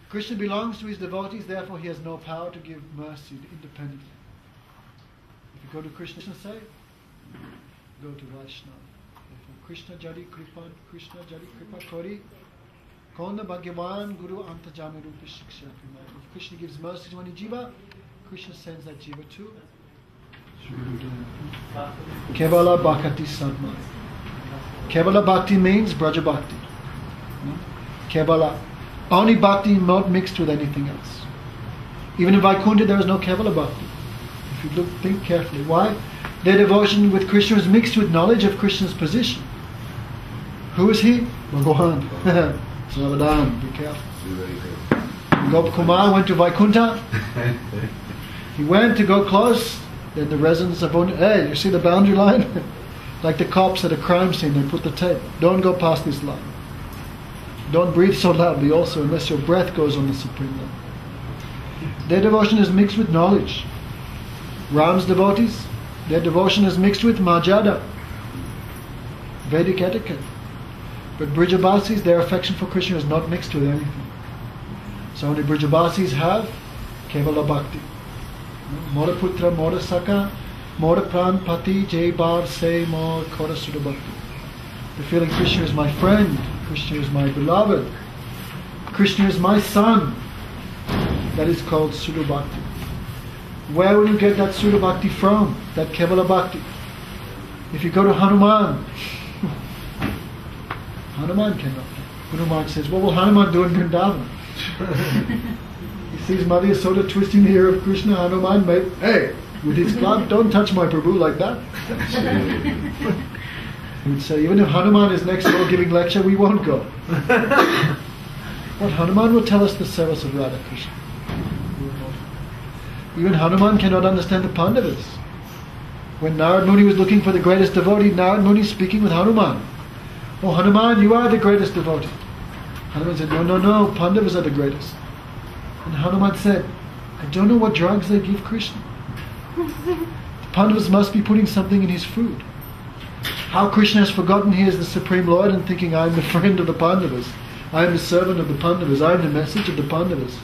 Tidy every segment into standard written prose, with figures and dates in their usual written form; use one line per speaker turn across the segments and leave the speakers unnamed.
Krishna belongs to his devotees, therefore he has no power to give mercy independently. If you go to Krishna's side, go to Vaishnava. Therefore, Krishna Jari Kripa Kori, Konda Bhagavan Guru Antajami Rupi Shiksha. If Krishna gives mercy to any jiva, Krishna sends that jiva to Kevala Bhakti Sadma. Kevala Bhakti means Braja Bhakti. Kevala. Only Bhakti not mixed with anything else. Even in Vaikuntha there is no Kevala Bhakti. If you think carefully. Why? Their devotion with Krishna is mixed with knowledge of Krishna's position. Who is he? Bhagavan. Savadhan, be careful. Gop Kumar went to Vaikuntha. He went to go close. Then the residents of hey, you see the boundary line? Like the cops at a crime scene, they put the tape. Don't go past this line. Don't breathe so loudly also, unless your breath goes on the supreme level. Their devotion is mixed with knowledge. Ram's devotees, their devotion is mixed with Majada, Vedic etiquette. But Brijabasis, their affection for Krishna is not mixed with anything. So only Brijabasis have Kevala Bhakti. Mora Putra, Mora Saka, Mora Pran Pati, Jai Bar Se Mor Kora Sudha Bhakti. The feeling Krishna is my friend, Krishna is my beloved, Krishna is my son. That is called Sudha Bhakti. Where will you get that Sudha Bhakti from? That Kevala Bhakti? If you go to Hanuman, Hanuman cannot. Guru Maharaj says, what will Hanuman do in Vrindavan? He sees Mother Yasoda twisting the ear of Krishna. Hanuman may, hey, with his club, don't touch my Prabhu like that. He would say, even if Hanuman is next door giving lecture, we won't go. What Hanuman will tell us the service of Radha Krishna. Even Hanuman cannot understand the Pandavas. When Narad Muni was looking for the greatest devotee, Narad Muni speaking with Hanuman. Oh Hanuman, you are the greatest devotee. Hanuman said, no, Pandavas are the greatest. And Hanuman said, I don't know what drugs they give Krishna. The Pandavas must be putting something in his food. How Krishna has forgotten he is the Supreme Lord and thinking I am the friend of the Pandavas. I am the servant of the Pandavas. I am the message of the Pandavas.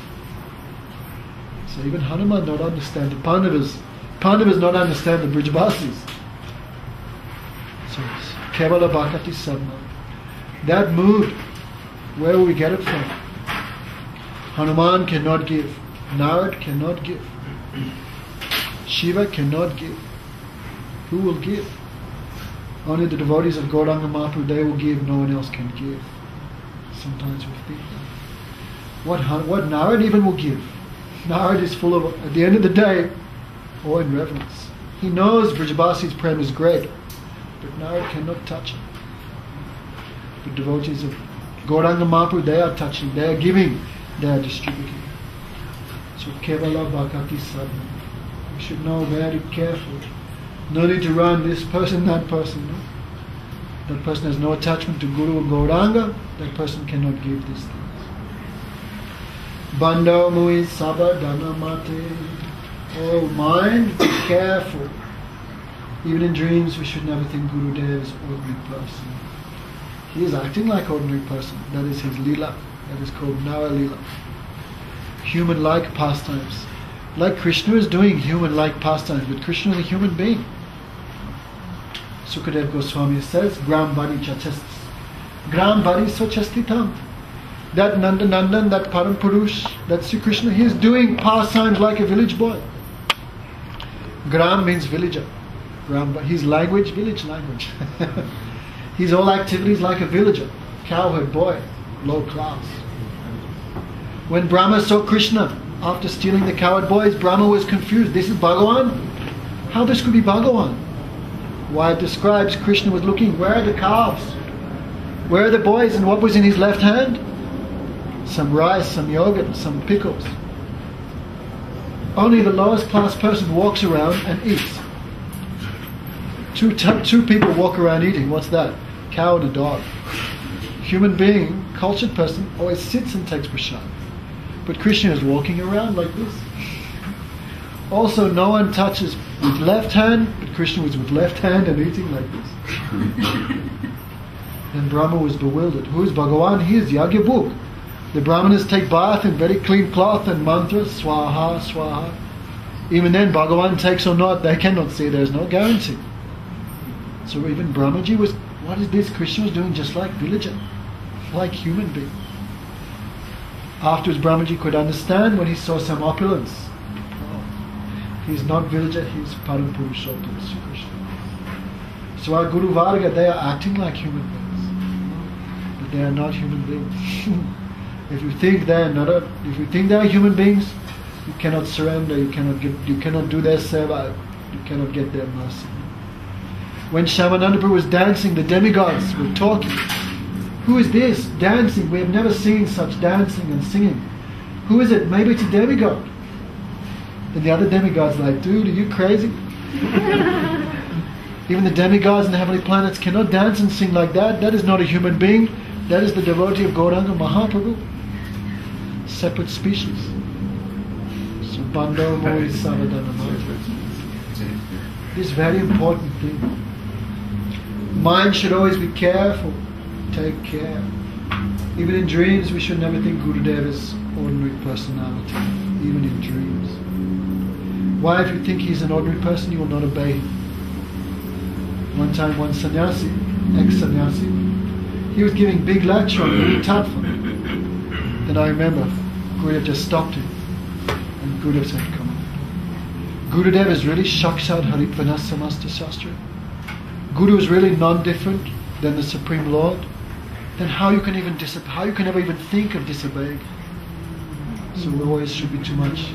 So even Hanuman not understand the Pandavas. Pandavas not understand the Brijabasis. So it's Kevala Bhakti Sadma. That mood, where will we get it from? Hanuman cannot give. Narad cannot give. Shiva cannot give. Who will give? Only the devotees of Gauranga Mahaprabhu, they will give, no one else can give. Sometimes we think that. What Narad even will give? Narad is full of, at the end of the day, awe and reverence. He knows Vrajabasi's prem is great, but Narad cannot touch it. The devotees of Gauranga Mahaprabhu, they are touching, they are giving, they are distributing. So Kevala Bhakti Sadhana. We should know very carefully. No need to run this person, that person. No? That person has no attachment to Guru or Gauranga. That person cannot give these things. Bando mui sabha dana mate. Oh mind, be careful. Even in dreams we should never think Gurudev is an ordinary person. He is acting like an ordinary person. That is his lila. That is called Nara lila. Human-like pastimes. Like Krishna is doing human-like pastimes, but Krishna is a human being. Sukadeva Goswami says, Gram Bari Chachastis. Gram Bari Sochastitam. That Nandanandan, that Param Purush, that Sri Krishna, he is doing pastimes like a village boy. Gram means villager. His language, village language. His all activities like a villager, cowherd boy, low class. When Brahma saw Krishna, after stealing the cowherd boys, Brahma was confused. This is Bhagavan? How this could be Bhagavan? Why it describes Krishna was looking, where are the calves? Where are the boys? And what was in his left hand? Some rice, some yogurt, some pickles. Only the lowest class person walks around and eats. Two people walk around eating. What's that? Cow and a dog. Human being, cultured person, always sits and takes prasad. But Krishna is walking around like this. Also, no one touches with left hand, but Krishna was with left hand and eating like this. And Brahma was bewildered. Who is Bhagavan? He is Yagyabhuk. The Brahmanas take bath in very clean cloth and mantras, swaha, swaha. Even then, Bhagavan takes or not, they cannot see, there's no guarantee. So even Brahmaji was, what is this? Krishna was doing just like villager, like human being. Afterwards, Brahmaji could understand when he saw some opulence. Oh, he's not villager, he's Param Purushottam, Sri Krishna. So our Guru Varga, they are acting like human beings, but they are not human beings. If you think they are human beings, you cannot surrender, you cannot do their seva, you cannot get their mercy. When Shyamananda Prabhu was dancing, the demigods were talking. Who is this dancing? We have never seen such dancing and singing. Who is it? Maybe it's a demigod. And the other demigods are like, dude, are you crazy? Even the demigods in the heavenly planets cannot dance and sing like that. That is not a human being. That is the devotee of Gauranga Mahaprabhu. Separate species. So Bando Mori Savadana. This is a very important thing. Mind should always be careful. Take care. Even in dreams, we should never think Gurudev is ordinary personality. Even in dreams. Why, if you think he's an ordinary person, you will not obey him. One time, one sannyasi, ex-sannyasi, he was giving big lecture on Guru Tattva. Then I remember, Gurudev just stopped him. And Gurudev said, come on. Gurudev is really Shakshat Haripvana Samasta Shastra. Guru is really non-different than the Supreme Lord. Then how you can ever even think of disobeying? So we always should be too much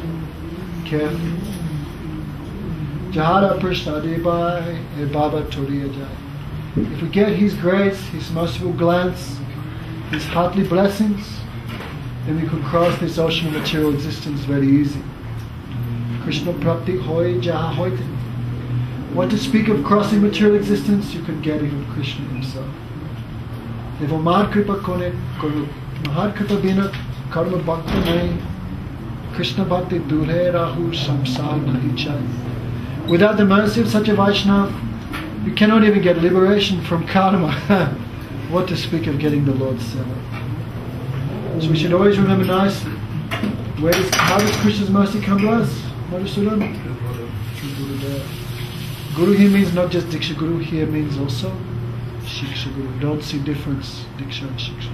careful. Jahara Prishna Debai E Baba Toriya Jai. If we get His grace, His merciful glance, His heartly blessings, then we could cross this ocean of material existence very easy. Krishna Prapti Hoy Jaha Hoite. What to speak of crossing material existence, you can get even Krishna himself. Evo Mahar Kripa Kone Konu Mahar Kripa Bina Karma Bhakta Nahi Krishna Bhakti Dure Rahu Samsar Nahi Chai. Without the mercy of such a Vaishnava, you cannot even get liberation from karma. What to speak of getting the Lord's seva. So we should always remember nicely, how does Krishna's mercy come to us? Madhusudan? Guru here means not just Diksha Guru, here means also Shiksha Guru. Don't see difference, Diksha and Shiksha.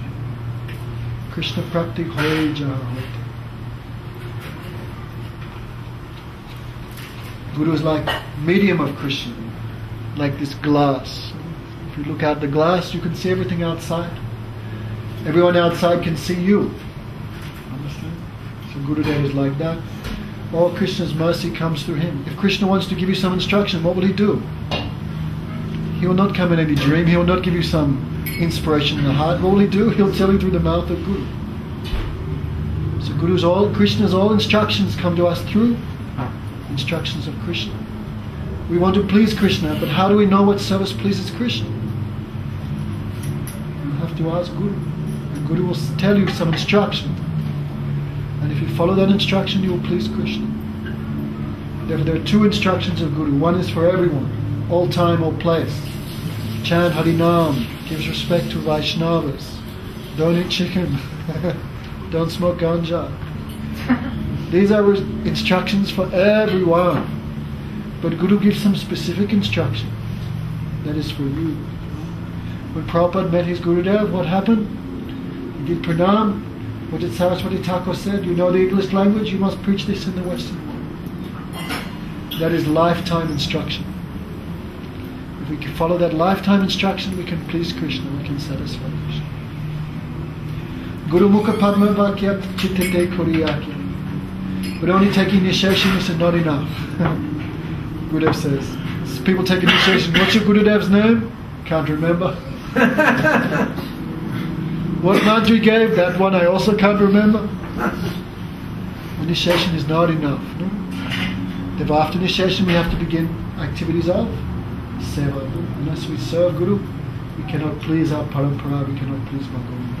Krishna Praktik Hoy Jaha Hoite. Guru is like medium of Krishna, like this glass. If you look out the glass, you can see everything outside. Everyone outside can see you. Understand? So Gurudev is like that. All Krishna's mercy comes through him. If Krishna wants to give you some instruction, what will he do? He will not come in any dream. He will not give you some inspiration in the heart. What will he do? He'll tell you through the mouth of Guru. So Krishna's all instructions come to us through instructions of Krishna. We want to please Krishna, but how do we know what service pleases Krishna? You have to ask Guru. The Guru will tell you some instruction. And if you follow that instruction, you will please Krishna. Therefore, there are two instructions of Guru. One is for everyone, all time, all place. Chant Harinam, gives respect to Vaishnavas. Don't eat chicken. Don't smoke ganja. These are instructions for everyone. But Guru gives some specific instruction that is for you. When Prabhupada met his Gurudev, what happened? He did pranam. What did Saraswati Thakur said? You know the English language, you must preach this in the Western world. That is lifetime instruction. If we can follow that lifetime instruction, we can please Krishna, we can satisfy Krishna. Guru Mukha Padma Vakyat Chittete Kuriyakya. But only taking initiation is not enough. Gurudev says, people take initiation, what's your Gurudev's name? Can't remember. What mantra he gave, that one I also can't remember. Initiation is not enough. No? Therefore, after initiation, we have to begin activities of seva. Unless we serve Guru, we cannot please our parampara, we cannot please Bhagavan.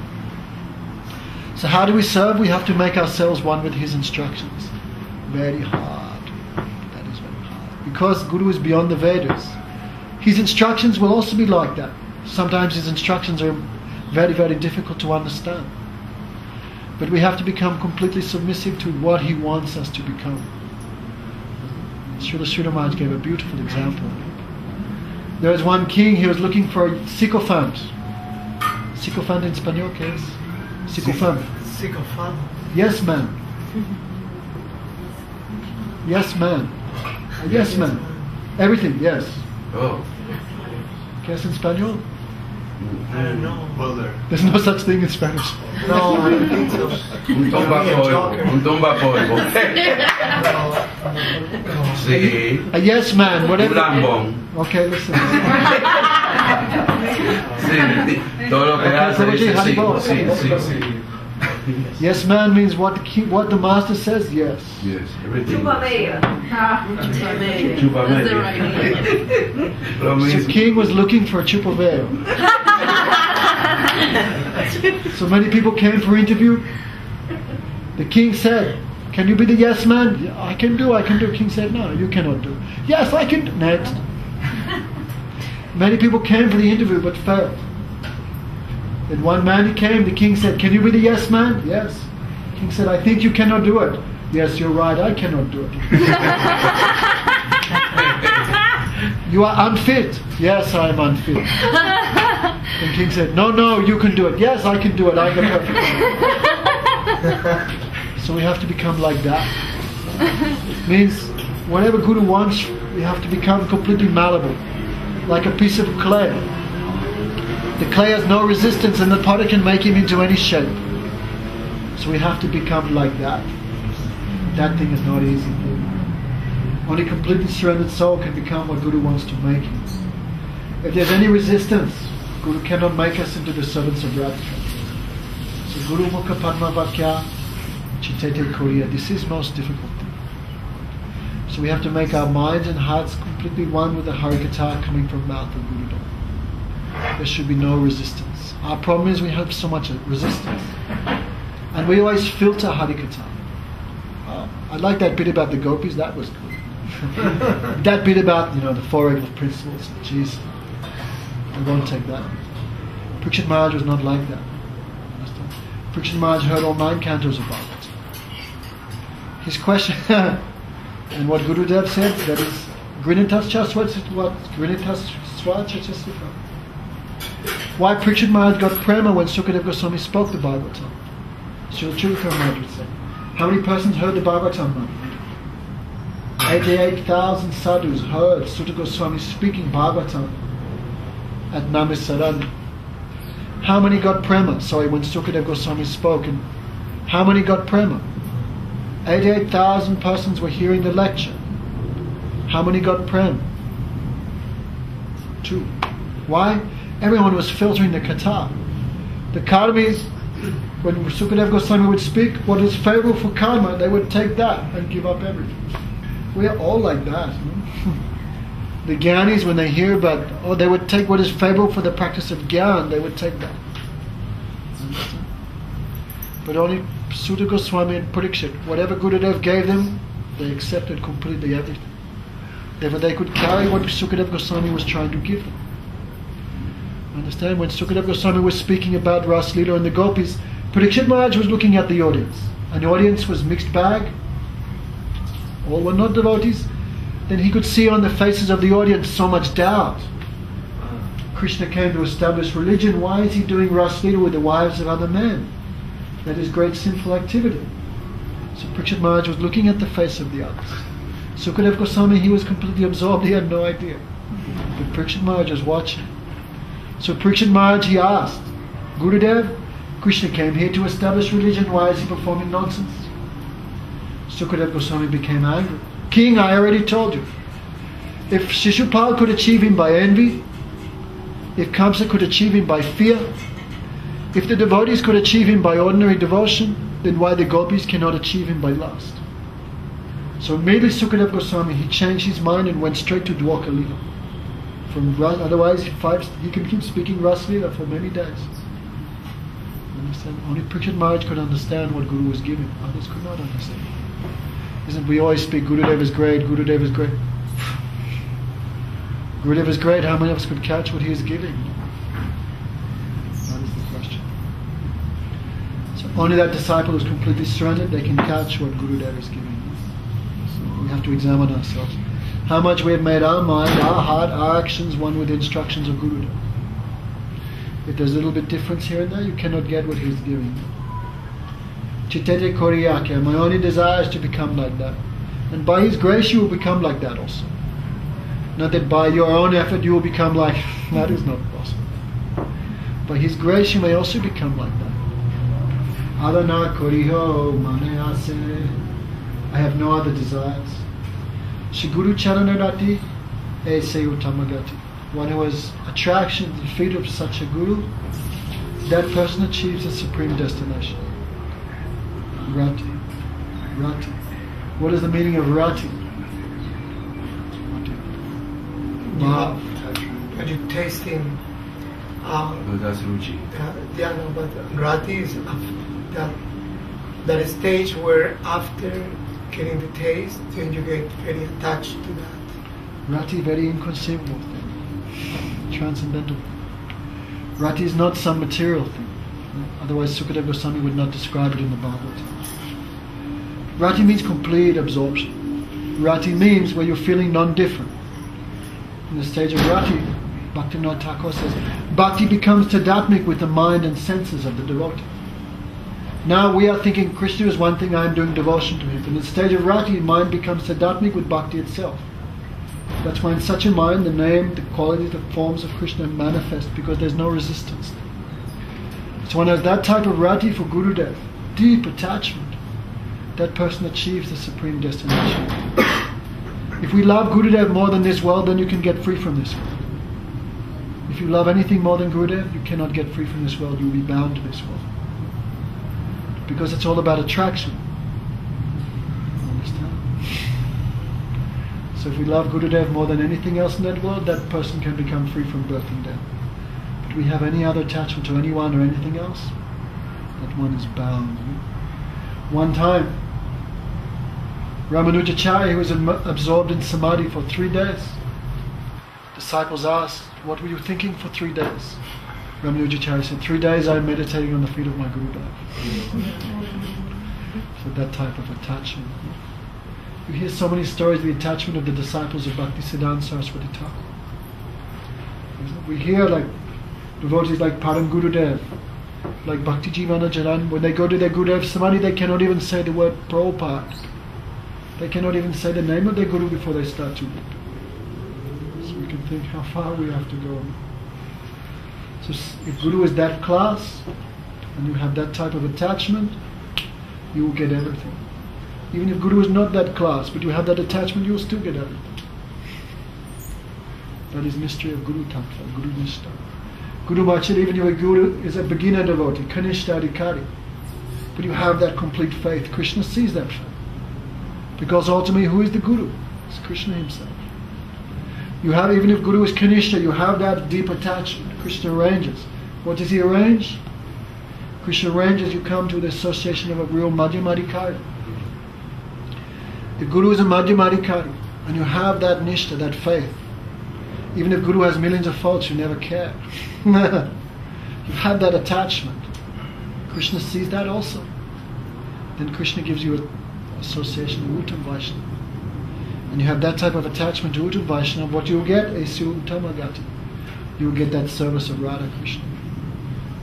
So how do we serve? We have to make ourselves one with his instructions. Very hard. That is very hard. Because Guru is beyond the Vedas. His instructions will also be like that. Sometimes his instructions are very, very difficult to understand. But we have to become completely submissive to what he wants us to become. Srila Maharaj gave a beautiful example. There was one king, he was looking for a sycophant. Sycophant in Spanish, ¿qué es? Sycophant.
Sycophant.
Yes man. Yes man. Yes man. Everything, yes.
Oh.
¿Qué es en español?
I don't know. Well,
There's no such thing in Spanish.
no, I don't think so.
Un tumba polvo. Sí.
A yes man,
Un
whatever.
lambón.
Okay, listen.
Sí, todo lo que hace dice sí.
Yes man means what the master says, yes.
Yes, everything.
Chupa-meia. That's the right name.
Lo
The
mismo.
king was looking for a chupaveo. So many people came for interview. The king said, "Can you be the yes man?" "Yeah, I can do. King said, "No, you cannot do." "Yes, I can do." Next. Many people came for the interview but failed. Then one man he came, the king said, "Can you be the yes man?" "Yes." King said, "I think you cannot do it." "Yes, you're right, I cannot do it." "You are unfit." "Yes, I am unfit." And king said, No, you can do it." "Yes, I can do it, I'm the perfect one." So we have to become like that. Means whatever Guru wants, we have to become completely malleable, like a piece of clay. The clay has no resistance and the potter can make him into any shape. So we have to become like that. That thing is not easy. Only completely surrendered soul can become what Guru wants to make him. If there's any resistance, Guru cannot make us into the servants of Radha. So Guru Mukha Padma Vakya Chitete Korea. This is most difficult thing. So we have to make our minds and hearts completely one with the Harikatha coming from the mouth of Guru. There should be no resistance. Our problem is we have so much resistance. And we always filter Harikatha. I like that bit about the gopis, that was good. That bit about, the four regular principles, jeez, I won't take that. Parikshit Maharaj was not like that. Understand? Parikshit Maharaj heard all 9 cantos of Bhagavad. His question, and what Gurudev said, that is, Grinitas what? Grinitas Swachachasika. Why Parikshit Maharaj got prema when Sukadeva Goswami spoke the Bhagavatam? Srila Chudaka Maharaj would say, how many persons heard the Bhagavatam? 88,000 sadhus heard Sukadeva Goswami speaking Bhagavatam at Namisaran. How many got prema? When Sukadeva Goswami spoke, and how many got prema? 88,000 persons were hearing the lecture. How many got prema? 2. Why? Everyone was filtering the Kattha. The karmis, when Sukadeva Goswami would speak, what is favorable for karma, they would take that and give up everything. We are all like that. The Gyanis, when they hear about, they would take what is favorable for the practice of Gyan, they would take that. But only Suta Goswami and Parikshit, whatever Gurudev gave them, they accepted completely everything. Therefore they could carry what Sukadeva Goswami was trying to give them. Understand? When Sukadeva Goswami was speaking about Ras Leela and the gopis, Parikshit Maharaj was looking at the audience. And the audience was mixed bag. All were not devotees. Then he could see on the faces of the audience so much doubt. Krishna came to establish religion. Why is he doing Ras Leela with the wives of other men? That is great sinful activity. So Parikshit Maharaj was looking at the face of the others. Sukadeva Goswami, he was completely absorbed. He had no idea. But Parikshit Maharaj was watching. So Parikshit Maharaj, he asked, Gurudev, Krishna came here to establish religion. Why is he performing nonsense? Sukadeva Goswami became angry. King, I already told you. If Shishupal could achieve him by envy, if Kamsa could achieve him by fear, if the devotees could achieve him by ordinary devotion, then why the gopis cannot achieve him by lust? So immediately Sukadeva Goswami, he changed his mind and went straight to Dwarka Leela. Otherwise he can keep speaking Ras Leela for many days. Understand? Only Parikshit Maharaj could understand what Guru was giving. Others could not understand. Isn't we always speak Gurudev is great, Gurudev is great. Gurudev is great, how many of us could catch what he is giving? That is the question. So only that disciple who's completely surrendered, they can catch what Gurudev is giving. So we have to examine ourselves. How much we have made our mind, our heart, our actions one with the instructions of Gurudev. If there's a little bit difference here and there, you cannot get what he's giving. Chitete koriyake, my only desire is to become like that. And by his grace you will become like that also. Not that by your own effort you will become like, that is not possible. By his grace you may also become like that. Adana koriho manayase, I have no other desires. Shiguru charanarati ese utamagati. One who has attraction to the feet of such a guru, that person achieves the supreme destination. Rati. Rati. What is the meaning of rati? Love.
When you tasting,
That's ruchi.
yeah, no, but rati is that stage where after getting the taste, then you get very attached to that.
Rati, very inconceivable thing, transcendental. Rati is not some material thing. Otherwise, Sukadeva Goswami would not describe it in the Bhagavatam. Rati means complete absorption. Rati means where you're feeling non-different. In the stage of Rati, Bhaktivinoda Thakur says, Bhakti becomes tadatmic with the mind and senses of the devotee. Now we are thinking Krishna is one thing, I am doing devotion to him. In the stage of Rati, mind becomes tadatmic with Bhakti itself. That's why in such a mind, the name, the qualities, the forms of Krishna manifest, because there's no resistance. So one has that type of Rati for Gurudev, deep attachment, that person achieves the supreme destination. If we love Gurudev more than this world, then you can get free from this world. If you love anything more than Gurudev, you cannot get free from this world, you will be bound to this world. Because it's all about attraction. Understand? So if we love Gurudev more than anything else in that world, that person can become free from birth and death. But we have any other attachment to anyone or anything else, that one is bound. One time, Ramanujacharya, who was absorbed in samadhi for 3 days, disciples asked, what were you thinking for 3 days? Ramanujacharya said, 3 days I am meditating on the feet of my Gurudev. So that type of attachment. You hear so many stories of the attachment of the disciples of Bhaktisiddhanta Saraswati Thakur. We hear like devotees like Param Gurudev, like Bhakti Jivana Jaran, when they go to their Gurudev Samadhi, they cannot even say the word Prabhupada. They cannot even say the name of their Guru before they start to weep. So we can think how far we have to go. So if Guru is that class, and you have that type of attachment, you will get everything. Even if Guru is not that class, but you have that attachment, you will still get everything. That is mystery of Guru Tattva, Guru Nishta. Guru Machar, even your Guru is a beginner devotee, Kanishta Adhikari. But you have that complete faith. Krishna sees that faith. Because ultimately, who is the Guru? It's Krishna himself. You have, even if Guru is Kanishta, you have that deep attachment. Krishna arranges. What does he arrange? Krishna arranges you come to the association of a real Madhyamadikari. The Guru is a Madhyamadikari, and you have that Nishta, that faith. Even if Guru has millions of faults, you never care. You have that attachment. Krishna sees that also. Then Krishna gives you an association with Uttam Vaishnava. And you have that type of attachment to Uttam Vaishnava, what you will get is Uttamagati. You will get that service of Radha Krishna.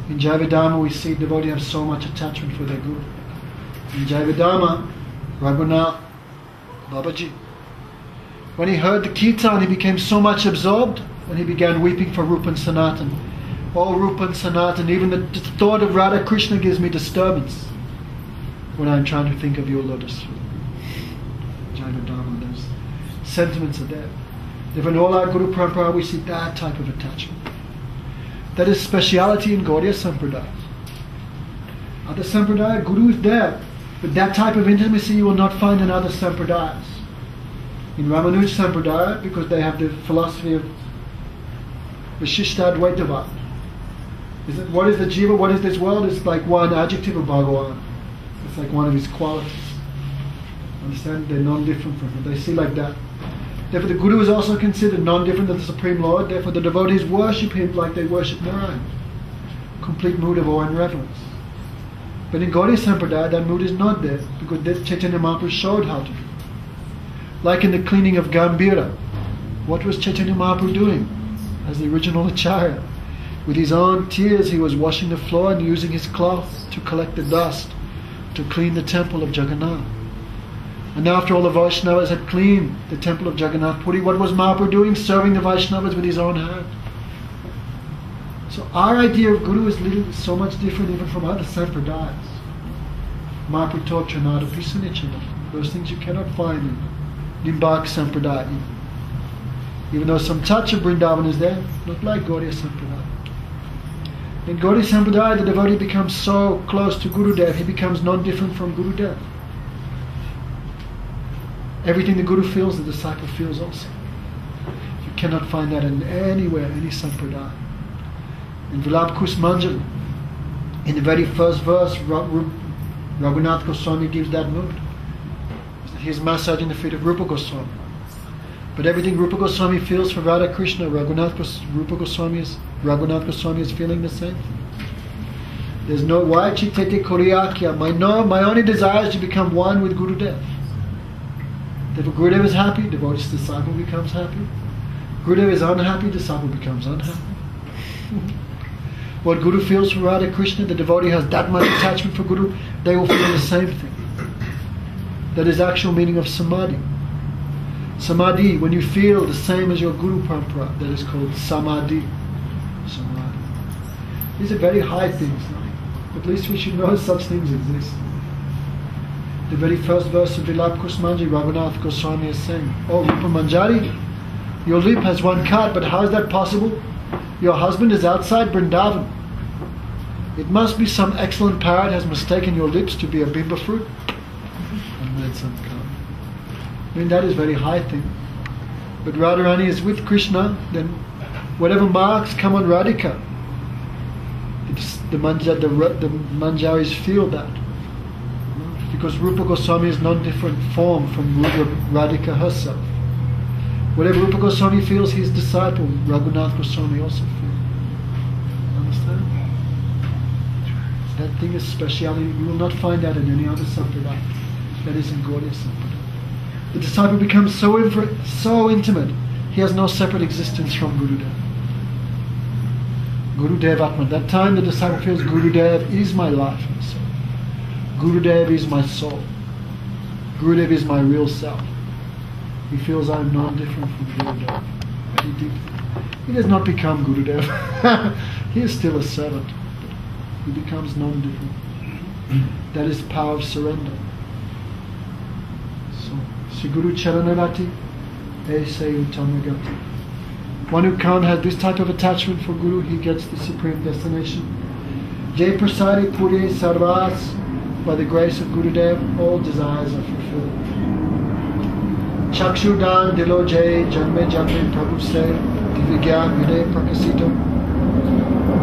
In Jaivedama we see devotees have so much attachment for their Guru. In Jaivedama, Raghunath, Babaji, when he heard the Kirtan, he became so much absorbed, and he began weeping for Rupa and Sanatan. Oh, Rupa and Sanatan, even the thought of Radha Krishna gives me disturbance when I'm trying to think of your lotus feet. Jaivedama, those sentiments are there. If in all our Guru Parampara we see that type of attachment. That is speciality in Gaudiya Sampradaya. Other Sampradaya, Guru is there, but that type of intimacy you will not find in other Sampradayas. In Ramanuja Sampradaya, because they have the philosophy of Vishishtadvaitavad. What is the jiva, what is this world? It's like one adjective of Bhagavan. It's like one of his qualities. Understand? They're non-different from him. They see like that. Therefore the Guru is also considered non-different than the Supreme Lord. Therefore the devotees worship him like they worship Narayan. Complete mood of awe and reverence. But in Gaudiya Sampradaya, that mood is not there, because that Chaitanya Mahaprabhu showed how to do. Like in the cleaning of Gambhira, what was Chaitanya Mahaprabhu doing as the original Acharya? With his own tears, he was washing the floor and using his cloth to collect the dust, to clean the temple of Jagannath. And after all the Vaishnavas had cleaned the temple of Jagannath Puri, what was Mahaprabhu doing? Serving the Vaishnavas with his own hand. So our idea of Guru is so much different even from other Sampradayas. Mahaprabhu taught Trinada Pisanichana. Those things you cannot find in Nimbak Sampradaya. Even though some touch of Vrindavan is there, not like Gaudiya Sampradaya. In Gaudiya Sampradaya, the devotee becomes so close to Gurudev, he becomes non-different from Gurudev. Everything the Guru feels, the disciple feels also. You cannot find that in anywhere, any Sampradaya. In Vilap Kusmanjali, in the very first verse, Raghunath Goswami gives that mood. He's massaging the feet of Rupa Goswami. But everything Rupa Goswami feels for Radha Krishna, Raghunath Goswami is feeling the same thing. There's no why chitete koriyakya. My only desire is to become one with Gurudev. If Gurudev is happy, devotee's disciple becomes happy. Gurudev is unhappy, disciple becomes unhappy. What Guru feels for Radha Krishna, the devotee has that much attachment for Guru, they will feel the same thing. That is actual meaning of samadhi. Samadhi, when you feel the same as your Guru Parampara, that is called samadhi. Samadhi. These are very high things. At least we should know such things exist. The very first verse of Vilap Kusmanjali, Raghunath Goswami is saying, "Oh Rupa Manjari, your lip has one cut, but how is that possible? Your husband is outside Vrindavan. It must be some excellent parrot has mistaken your lips to be a bimba fruit." And made some cut. I mean, that is very high thing. But Radharani is with Krishna, then whatever marks come on Radhika, the Manjaris feel that. Because Rupa Goswami is non-different form from Radhika herself. Whatever Rupa Goswami feels, his disciple, Raghunath Goswami, also feels. Understand? That thing is speciality. You will not find that in any other sampradaya. That is in Gaudiya Sampradaya. The disciple becomes so intimate, he has no separate existence from Gurudev. Gurudev Atman. That time the disciple feels Gurudev is my life and soul. Gurudev is my soul. Gurudev is my real self. He feels I am non-different from Gurudev. Very deeply. He does not become Gurudev. He is still a servant. He becomes non-different. That is the power of surrender. So, Guru Charanarati, Aise Uttamagati. One who can't have this type of attachment for Guru, he gets the supreme destination. Jai Prasari Puri Sarvas. By the grace of Gurudev, all desires are fulfilled. Chakshudan Dilo Jai Janme Janme Prabhu Se Divigyan Vide Prakasito.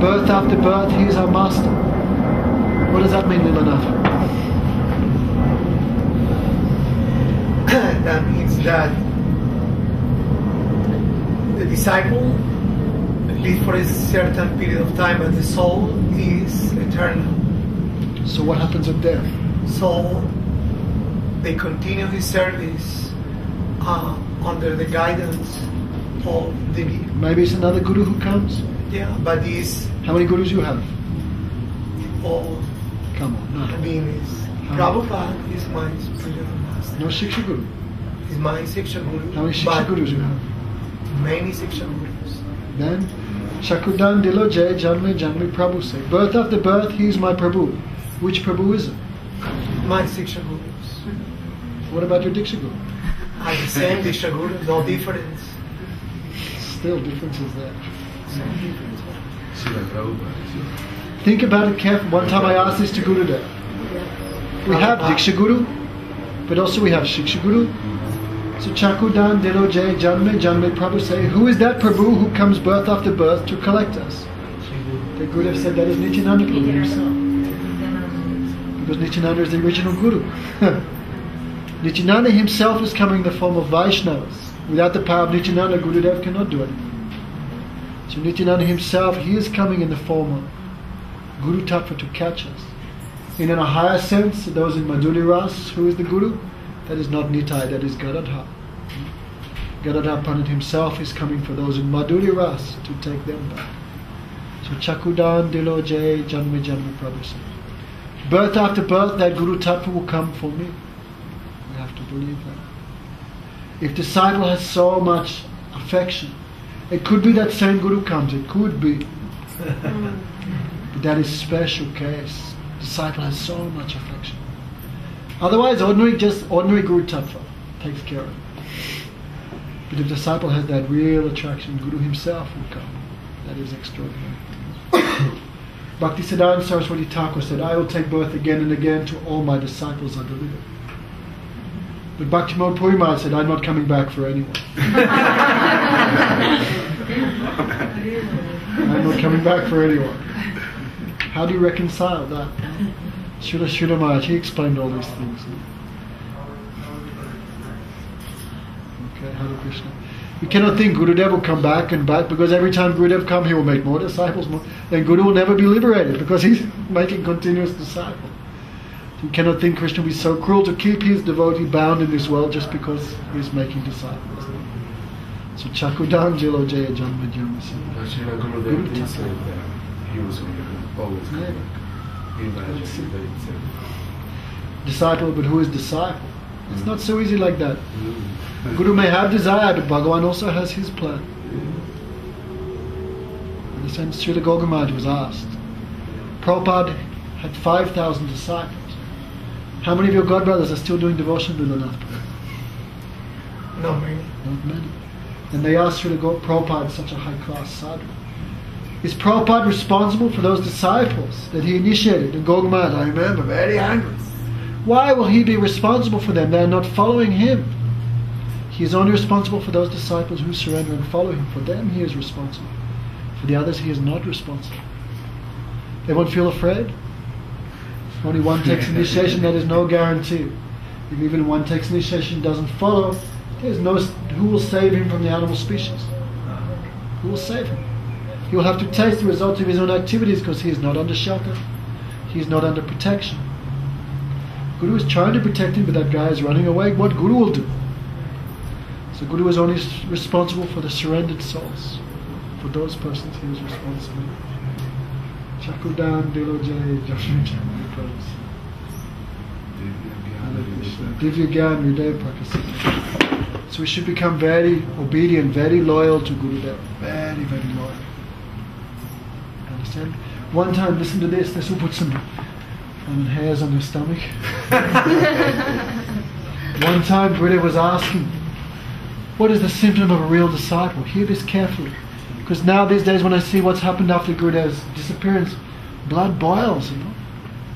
Birth after birth, he is our master. What does that mean, Lilanath?
That means that the disciple lives for a certain period of time, but the soul is eternal.
So what happens at death?
So they continue his service under the guidance of the...
Maybe it's another Guru who comes?
Yeah, but this...
How many Gurus you have?
All.
Come on, no.
I mean, Prabhupada is my spiritual master.
No Shiksha Guru?
He's my Shiksha Guru.
How many Shiksha Gurus you have?
Many Shiksha Gurus.
Then, Shakudan Dilo Jai Janme Janme Prabhu Se. Birth after birth, he is my Prabhu. Which Prabhu is it?
My Shiksha Gurus.
What about your Diksha Guru?
I'm the same Diksha Guru, no difference.
Still difference is there.
Srila Prabhupada.
Think about it carefully. One time I asked this to Gurudev. We have Diksha Guru, but also we have Shiksha Guru. So Chakudan Dilo Jai Janme Janme Prabhu say, who is that Prabhu who comes birth after birth to collect us? The Gurudev said that is Nityananda Prabhu himself. Because Nityananda is the original Guru. Nityananda himself is coming in the form of Vaishnavas. Without the power of Nityananda, Gurudev cannot do anything. So Nityananda himself, he is coming in the form of Guru Tattva to catch us. In a higher sense, those in Madhuri Ras, who is the Guru? That is not Nitai, that is Gadadhar. Gadadhar Pandit himself is coming for those in Madhuri Ras to take them back. So Chakudan Dilo Jay Janme Janme Prabhu said, birth after birth, that Guru Tattva will come for me. We have to believe that. If disciple has so much affection, it could be that same Guru comes, it could be. But that is special case. Disciple has so much affection. Otherwise, ordinary Guru Tattva takes care of it. But if disciple has that real attraction, Guru himself will come. That is extraordinary. Bhaktisiddhanta Saraswati Thakur said, I will take birth again and again till all my disciples are delivered. But Bhaktivinoda Puri Maharaj said, I'm not coming back for anyone. I'm not coming back for anyone. How do you reconcile that? Srila Maharaj, he explained all these things. Okay, Hare Krishna. You cannot think Gurudev will come back and back, because every time Gurudev comes, he will make more disciples. Then Guru will never be liberated, because he's making continuous disciples. You cannot think Krishna will be so cruel to keep his devotee bound in this world just because he's making disciples. So Chakudan Jilo Jaya Janma Janma.
Srila Gurudev did say that he was going to always come back.
Disciple, but who is disciple? It's not so easy like that. Guru may have desire, but Bhagavan also has his plan. In the sense, Srila Goga Maharaj was asked, Prabhupada had 5,000 disciples. How many of your godbrothers are still doing devotion to Lanath Prabhupada?
Not many.
Not many. And they asked Srila Prabhupada, such a high-class sadhu, is Prabhupada responsible for those disciples that he initiated? And Goga Maharaj, I remember, very angry. Why will he be responsible for them? They are not following him. He is only responsible for those disciples who surrender and follow him. For them he is responsible. For the others he is not responsible. Everyone feel afraid? Only one takes initiation, that is no guarantee. If even one takes initiation doesn't follow, there is no who will save him from the animal species. Who will save him? He will have to taste the results of his own activities, because he is not under shelter. He is not under protection. Guru is trying to protect him, but that guy is running away. What Guru will do? So Guru is only responsible for the surrendered souls. For those persons he is responsible. Chakudan Dilo Jai Jashmi Divya Gyan Hridaya Prakasita. So we should become very obedient, very loyal to Gurudev. Very, very loyal. Understand? One time, listen to this will put some hairs on your stomach. One time Gurudev was asking, what is the symptom of a real disciple? Hear this carefully. Because now these days when I see what's happened after Gurudev's disappearance, blood boils,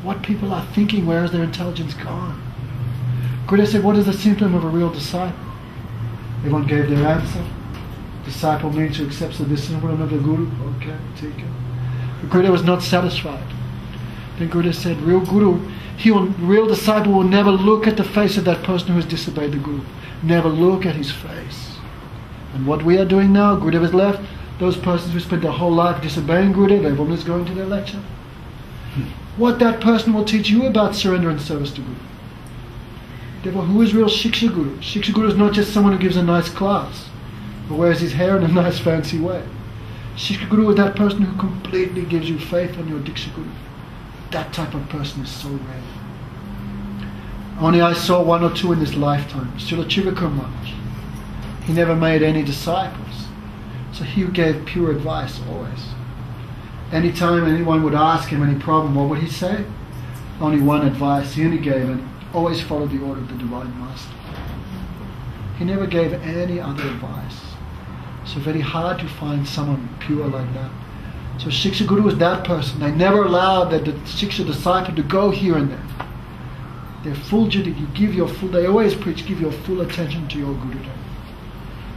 What people are thinking, where is their intelligence gone? Gurudev said, what is the symptom of a real disciple? Everyone gave their answer. Disciple means who accepts the discipline of the Guru. Okay, take it. But Gurudev was not satisfied. Then Gurudev said, real real disciple will never look at the face of that person who has disobeyed the Guru. Never look at his face. And what we are doing now, Gurudev has left, those persons who spent their whole life disobeying Gurudev, everyone is going to their lecture. What that person will teach you about surrender and service to Guru. Therefore, who is real Shiksha Guru? Shiksha Guru is not just someone who gives a nice class, or wears his hair in a nice fancy way. Shiksha Guru is that person who completely gives you faith on your Diksha Guru. That type of person is so rare. Only I saw one or two in this lifetime. Srila Chivakar Maharaj. He never made any disciples. So he gave pure advice always. Anytime anyone would ask him any problem, what would he say? Only one advice he only gave, and always followed the order of the Divine Master. He never gave any other advice. So very hard to find someone pure like that. So Shiksha Guru is that person. They never allowed the Shiksha disciple to go here and there. They're full duty. You give your full. They always preach, give your full attention to your Guru.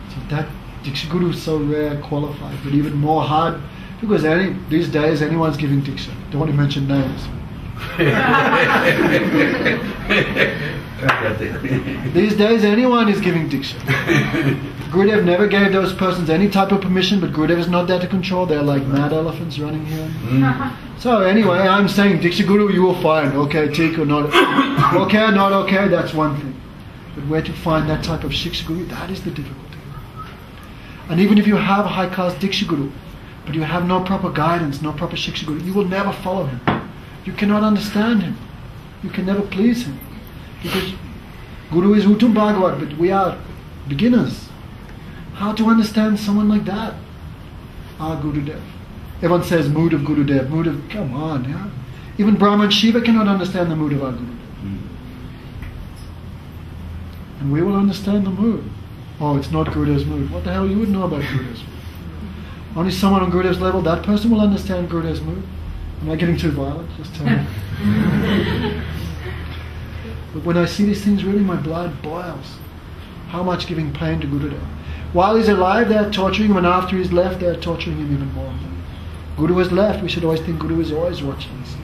So that Diksha Guru is so rare, qualified, but even more hard, because these days anyone's giving Diksha. Don't want to mention names. These days anyone is giving Diksha. Gurudev never gave those persons any type of permission, but Gurudev is not there to control. They're like mad elephants running here. So anyway, I'm saying Diksha Guru, you will find. Okay, Tika, not okay, not okay, that's one thing. But where to find that type of Shiksha Guru, that is the difficulty. And even if you have a high class Diksha Guru, but you have no proper guidance, no proper Shiksha Guru, you will never follow him. You cannot understand him. You can never please him. Because Guru is Uttam Bhagavat, but we are beginners. How to understand someone like that? Our Gurudev. Everyone says mood of Gurudev, mood of, come on, yeah? Even Brahma and Shiva cannot understand the mood of our Gurudev. And we will understand the mood. Oh, it's not Gurudev's mood. What the hell you would know about Gurudev's mood? Only someone on Gurudev's level, that person will understand Gurudev's mood. Am I getting too violent? Just tell me. But when I see these things, really my blood boils. How much giving pain to Gurudev. While he's alive, they're torturing him, and after he's left, they're torturing him even more. Guru has left, we should always think Guru is always watching us.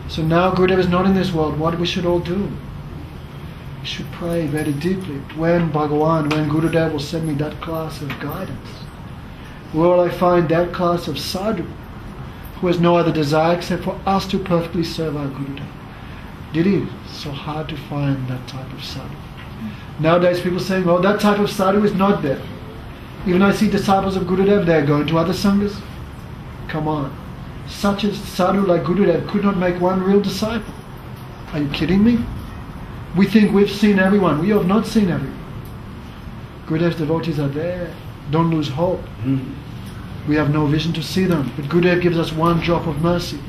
So now Gurudev is not in this world, what we should all do? We should pray very deeply. When Bhagavan, when Gurudev will send me that class of guidance, where will I find that class of sadhu, who has no other desire except for us to perfectly serve our Gurudev? It is so hard to find that type of sadhu. Nowadays people saying, oh, that type of sadhu is not there. Even I see disciples of Gurudev, they're going to other sanghas. Come on. Such a sadhu like Gurudev could not make one real disciple. Are you kidding me? We think we've seen everyone. We have not seen everyone. Gurudev's devotees are there. Don't lose hope. We have no vision to see them. But Gurudev gives us one drop of mercy.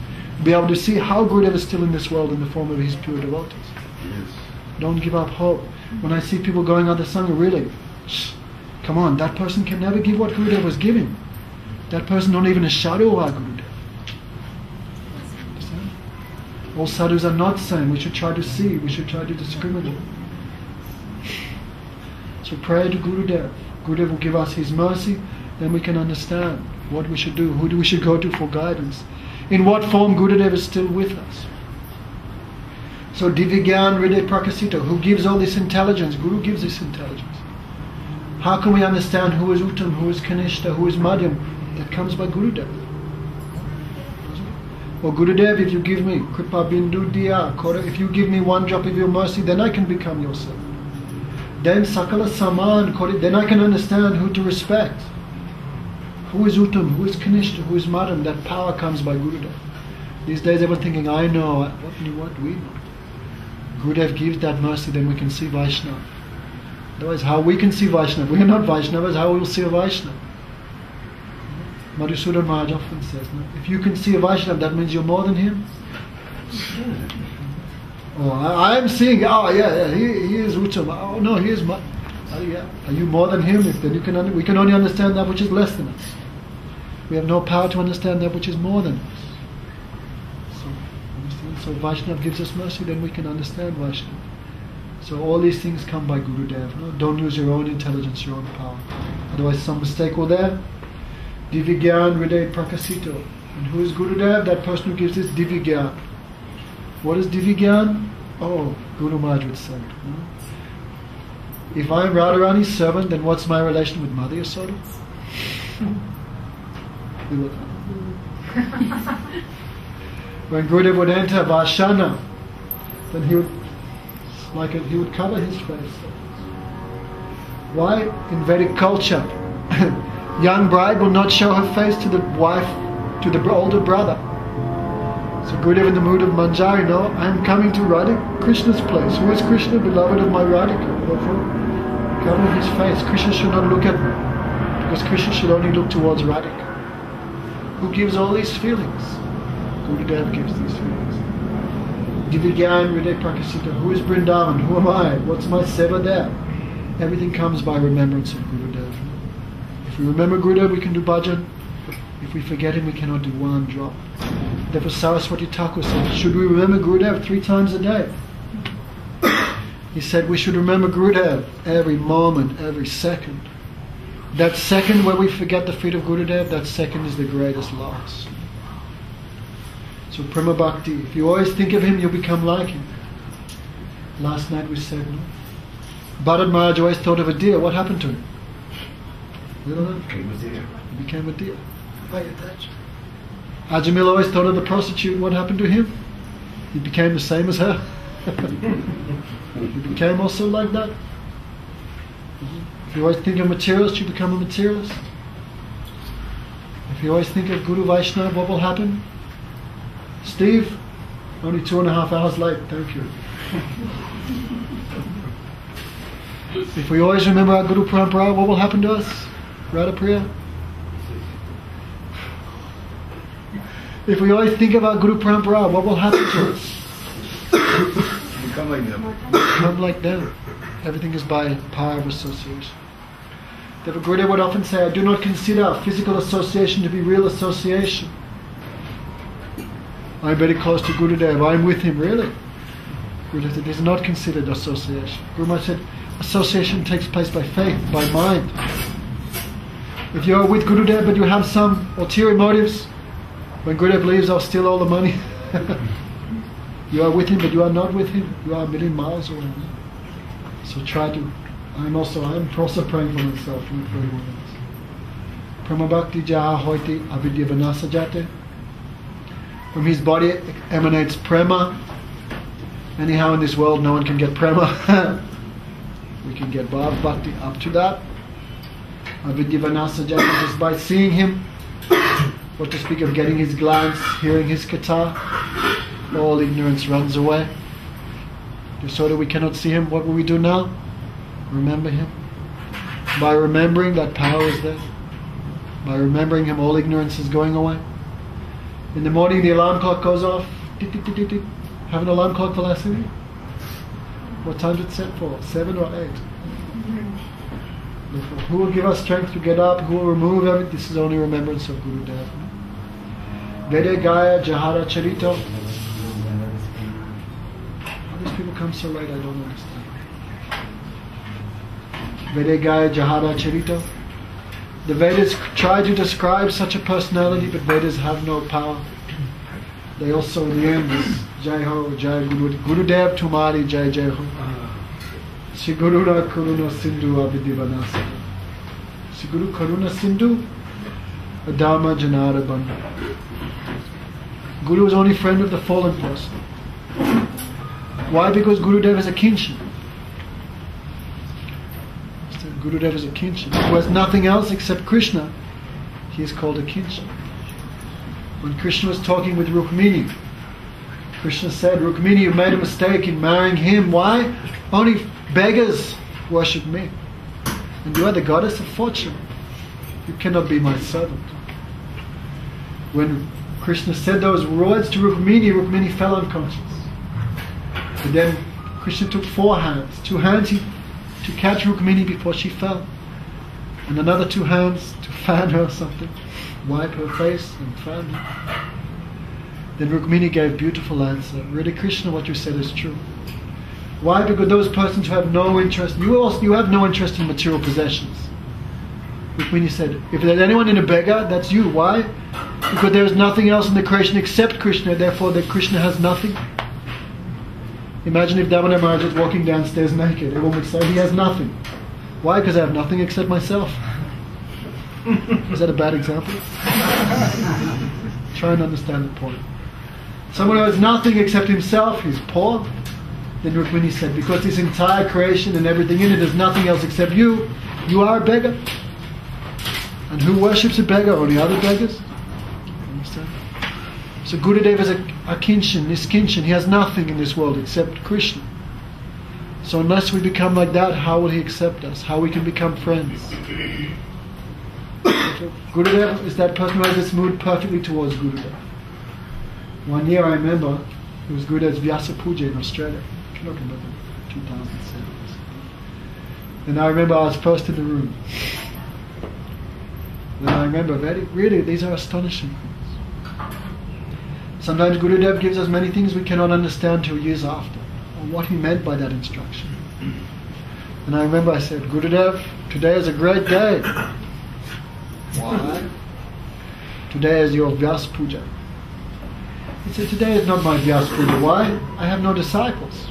Be able to see how Gurudev is still in this world in the form of his pure devotees. Yes. Don't give up hope. When I see people going other sangha, really, come on, that person can never give what Gurudev was giving. That person not even a shadow of our Gurudev. Understand? All sadhus are not same. We should try to see. We should try to discriminate. So pray to Gurudev. Gurudev will give us his mercy. Then we can understand what we should do. Who do we should go to for guidance? In what form Gurudev is still with us. So Divigyan Hriday Prakasita, who gives all this intelligence? Guru gives this intelligence. How can we understand who is Uttam, who is Kanishta, who is Madhyam? That comes by Gurudev. Or Gurudev, if you give me Kripa Bindu Diya, if you give me one drop of your mercy, then I can become your servant. Then Sakala Saman, then I can understand who to respect. Who is Uttam, who is Kanishta, who is Madhyam? That power comes by Gurudev. These days everyone's thinking, I know, what we know. Gurudev gives that mercy, then we can see Vaishnava. Otherwise, how we can see Vaishnava? We are not Vaishnavas, how we will see a Vaishnava? Madhusudan Maharaj often says, no? If you can see a Vaishnava, that means you're more than him. Oh, I am seeing, he is Uttam. Oh no, he is are you more than him? If then you can we can only understand that which is less than us. We have no power to understand that which is more than us. So Vaishnava gives us mercy, then we can understand Vaishnava. So all these things come by Gurudev. No? Don't use your own intelligence, your own power. Otherwise some mistake will there. Divigyan Hriday Prakasito. And who is Gurudev? That person who gives this Divigyan. What is Divigyan? Oh, Guru Maharaj would say. No? If I'm Radharani's servant, then what's my relation with Mother Yasoda? When Gurudev would enter Vashana, then he would cover his face. Why? In Vedic culture, young bride will not show her face to the wife, to the older brother. So Gurudev in the mood of Manjari, no, I am coming to Radha Krishna's place. Who is Krishna? Beloved of my Radhika. Therefore, cover his face. Krishna should not look at me, because Krishna should only look towards Radhika. Who gives all these feelings? Gurudev gives these feelings. Divigyan Hriday Prakasita. Who is Vrindavan? Who am I? What's my seva there? Everything comes by remembrance of Gurudev. If we remember Gurudev, we can do bhajan. If we forget him, we cannot do one drop. Therefore Saraswati Thakur said, should we remember Gurudev 3 times a day? He said we should remember Gurudev every moment, every second. That second where we forget the feet of Gurudev, that second is the greatest loss. So Prema Bhakti, if you always think of him, you'll become like him. Last night we said, no? Baladeva Maharaj always thought of a deer. What happened to him? You don't know? He became a deer.
By attachment.
Ajamil always thought of the prostitute. What happened to him? He became the same as her. He became also like that. If you always think of materialist, you become a materialist. If you always think of Guru Vaishnava, what will happen? Steve, only 2.5 hours late, thank you. If we always remember our Guru Parampara, what will happen to us? Radha Priya? If we always think of our Guru Parampara, what will happen to us?
Become like them.
Become like them. Everything is by power of association. The Gurudev would often say, I do not consider physical association to be real association. I'm very close to Gurudev, I'm with him, really? Gurudev said, this is not considered association. Guru Maharaj said, association takes place by faith, by mind. If you're with Gurudev but you have some ulterior motives, when Gurudev leaves, I'll steal all the money. You are with him but you are not with him. You are a million miles away. So try to. I'm also praying for myself, not for anyone else. Prema bhakti jaha hoiti avidya vinasa jate. From his body emanates prema. Anyhow, in this world, no one can get prema. We can get bhav bhakti up to that. Avidya vinasa jate, just by seeing him, what to speak of getting his glance, hearing his Kattha, all ignorance runs away. So that we cannot see him, what will we do now? Remember him. By remembering, that power is there. By remembering him, all ignorance is going away. In the morning, the alarm clock goes off. Tick, tick, tick, tick, tick. Have an alarm clock for last evening? What time is it set for? 7 or 8? Who will give us strength to get up? Who will remove everything? This is only remembrance of Gurudev. Vede Gaya Jahara Charito. How these people come so late? I don't understand. Vede Gaya Jahara Charito. The Vedas try to describe such a personality, but Vedas have no power. They also, in the end, is Jai Ho, Jai Guru, Gurudev Tumari, Jai Jai Ho. Shri Guru Karuna Sindhu Abhidivanasa. Shri Guru Karuna Sindhu Adama Janara Bandha. Guru is only friend of the fallen person. Why? Because Gurudev is a kinshin. Gurudev is a kinshin. Who has nothing else except Krishna, he is called a kinshin. When Krishna was talking with Rukmini, Krishna said, Rukmini, you made a mistake in marrying him. Why? Only beggars worship me. And you are the goddess of fortune. You cannot be my servant. When Krishna said those words to Rukmini, Rukmini fell unconscious. But then Krishna took 4 hands. 2 hands to catch Rukmini before she fell. And another 2 hands to fan her or something. Wipe her face and fan her. Then Rukmini gave beautiful answer. Really, Krishna, what you said is true. Why? Because those persons who have no interest, you have no interest in material possessions. Rukmini said, if there's anyone in a beggar, that's you. Why? Because there is nothing else in the creation except Krishna, therefore that Krishna has nothing. Imagine if Damodara Maharaja was walking downstairs naked. Everyone would say he has nothing. Why? Because I have nothing except myself. Is that a bad example? Try and understand the point. Someone who has nothing except himself, he's poor. Then Rukmini said, because this entire creation and everything in it is nothing else except you, you are a beggar. And who worships a beggar? Only other beggars? Understand? So Gurudev is a kinshin, this kinshin, he has nothing in this world except Krishna. So unless we become like that, how will he accept us? How we can become friends? Gurudev is that person who has this mood perfectly towards Gurudev. One year I remember, it was Gurudev's Vyasa Puja in Australia. I cannot remember, 2007. And I remember I was first in the room. And I remember, really, these are astonishing things. Sometimes Gurudev gives us many things we cannot understand till years after, or what he meant by that instruction. And I remember I said, Gurudev, today is a great day. Why? Today is your Vyas Puja. He said, today is not my Vyas Puja. Why? I have no disciples.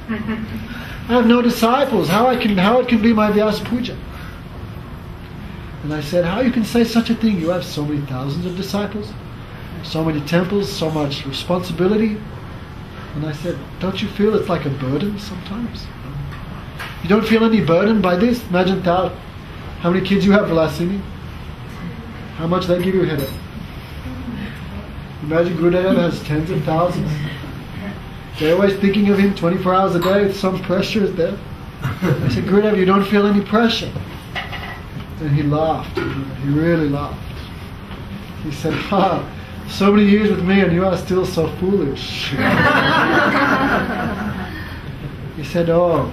I have no disciples. How it can be my Vyasa Puja? And I said, how you can say such a thing? You have so many thousands of disciples, so many temples, so much responsibility. And I said, don't you feel it's like a burden sometimes? You don't feel any burden by this? Imagine how many kids you have, Vilasini. How much they give you a headache. Imagine Gurudev has tens of thousands. They're always thinking of him 24 hours a day. Some pressure is there. I said, Gurudev, you don't feel any pressure. And he laughed. He really laughed. He said, so many years with me and you are still so foolish. He said, what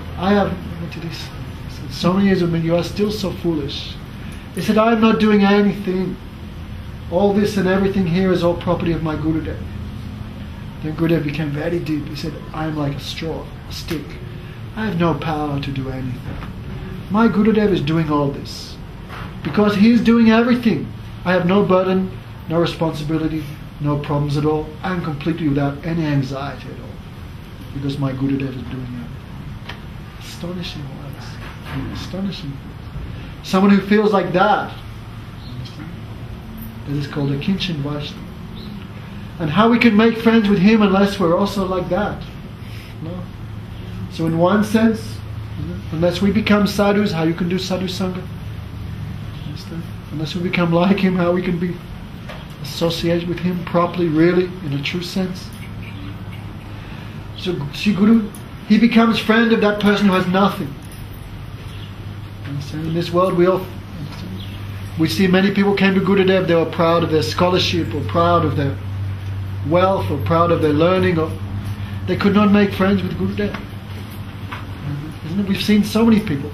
did he say? He said, so many years with me, you are still so foolish. He said, I am not doing anything. All this and everything here is all property of my Gurudev. Then Gurudev became very deep. He said, I am like a straw, a stick. I have no power to do anything. My Gurudev is doing all this. Because he is doing everything. I have no burden, no responsibility, no problems at all. I am completely without any anxiety at all. Because my Gurudev is doing everything. Astonishing words. Astonishing. Someone who feels like that, that is called a Kinchan Vaishnava. And how we can make friends with him unless we're also like that? No. So in one sense, unless we become sadhus, how you can do sadhu sangha? Unless we become like him, how we can be associated with him properly, really, in a true sense? So Sri Guru, he becomes friend of that person who has nothing. In this world we see many people came to Gurudev, they were proud of their scholarship or proud of their wealth or proud of their learning, or they could not make friends with Gurudev. Isn't it? We've seen so many people.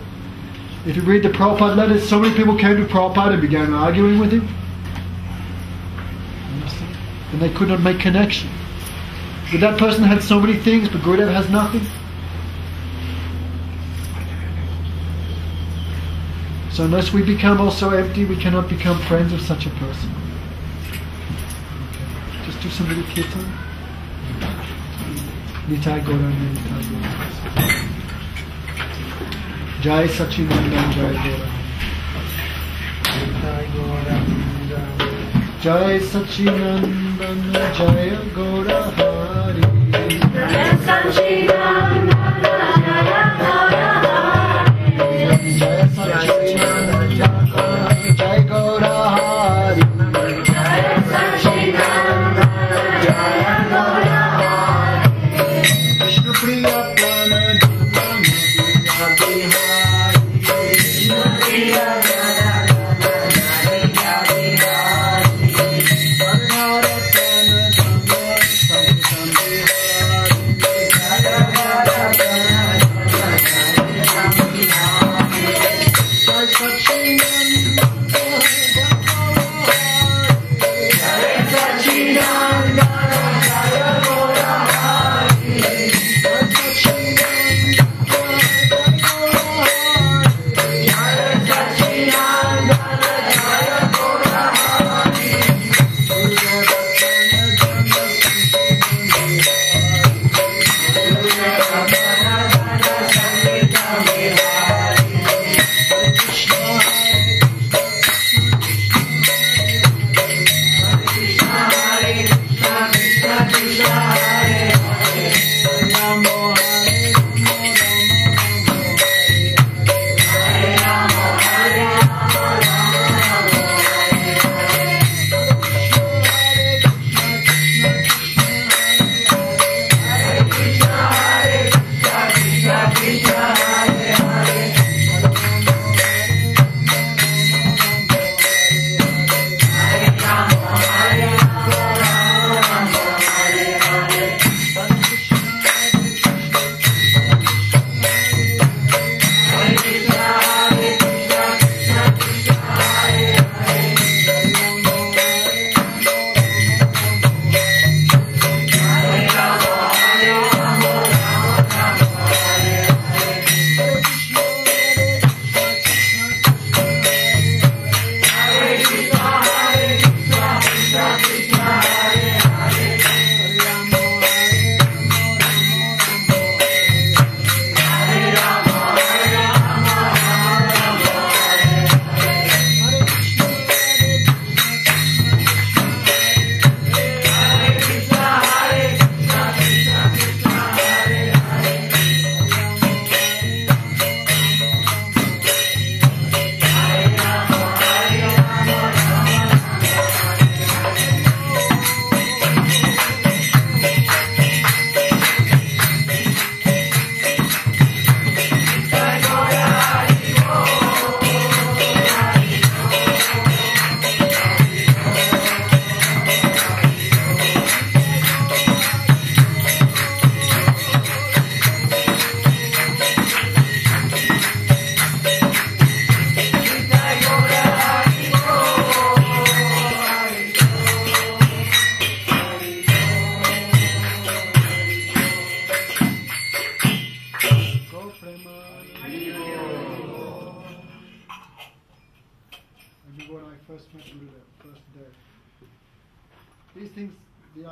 If you read the Prabhupada letters, so many people came to Prabhupada and began arguing with him. And they could not make connection. But that person had so many things, but Gurudev has nothing. So unless we become also empty, we cannot become friends of such a person. Just do some little kirtan. Nitai Gauranga, Nitai Gauranga. Jai Sachinandan, Jai Gauranga. Nitai Gauranga. Jai Sachinandan, Jai Gaurahari. Jai Sachinandan, Jai Gaurahari. Jai Sachinandan, Jai Gaurahari. Jai Sachinandan, Jai Gaurahari. Vishnu Priya Prana Jnana Bihari. Vishnu Priya Jnana Bihari. Varnara Prana Jnana Bihari.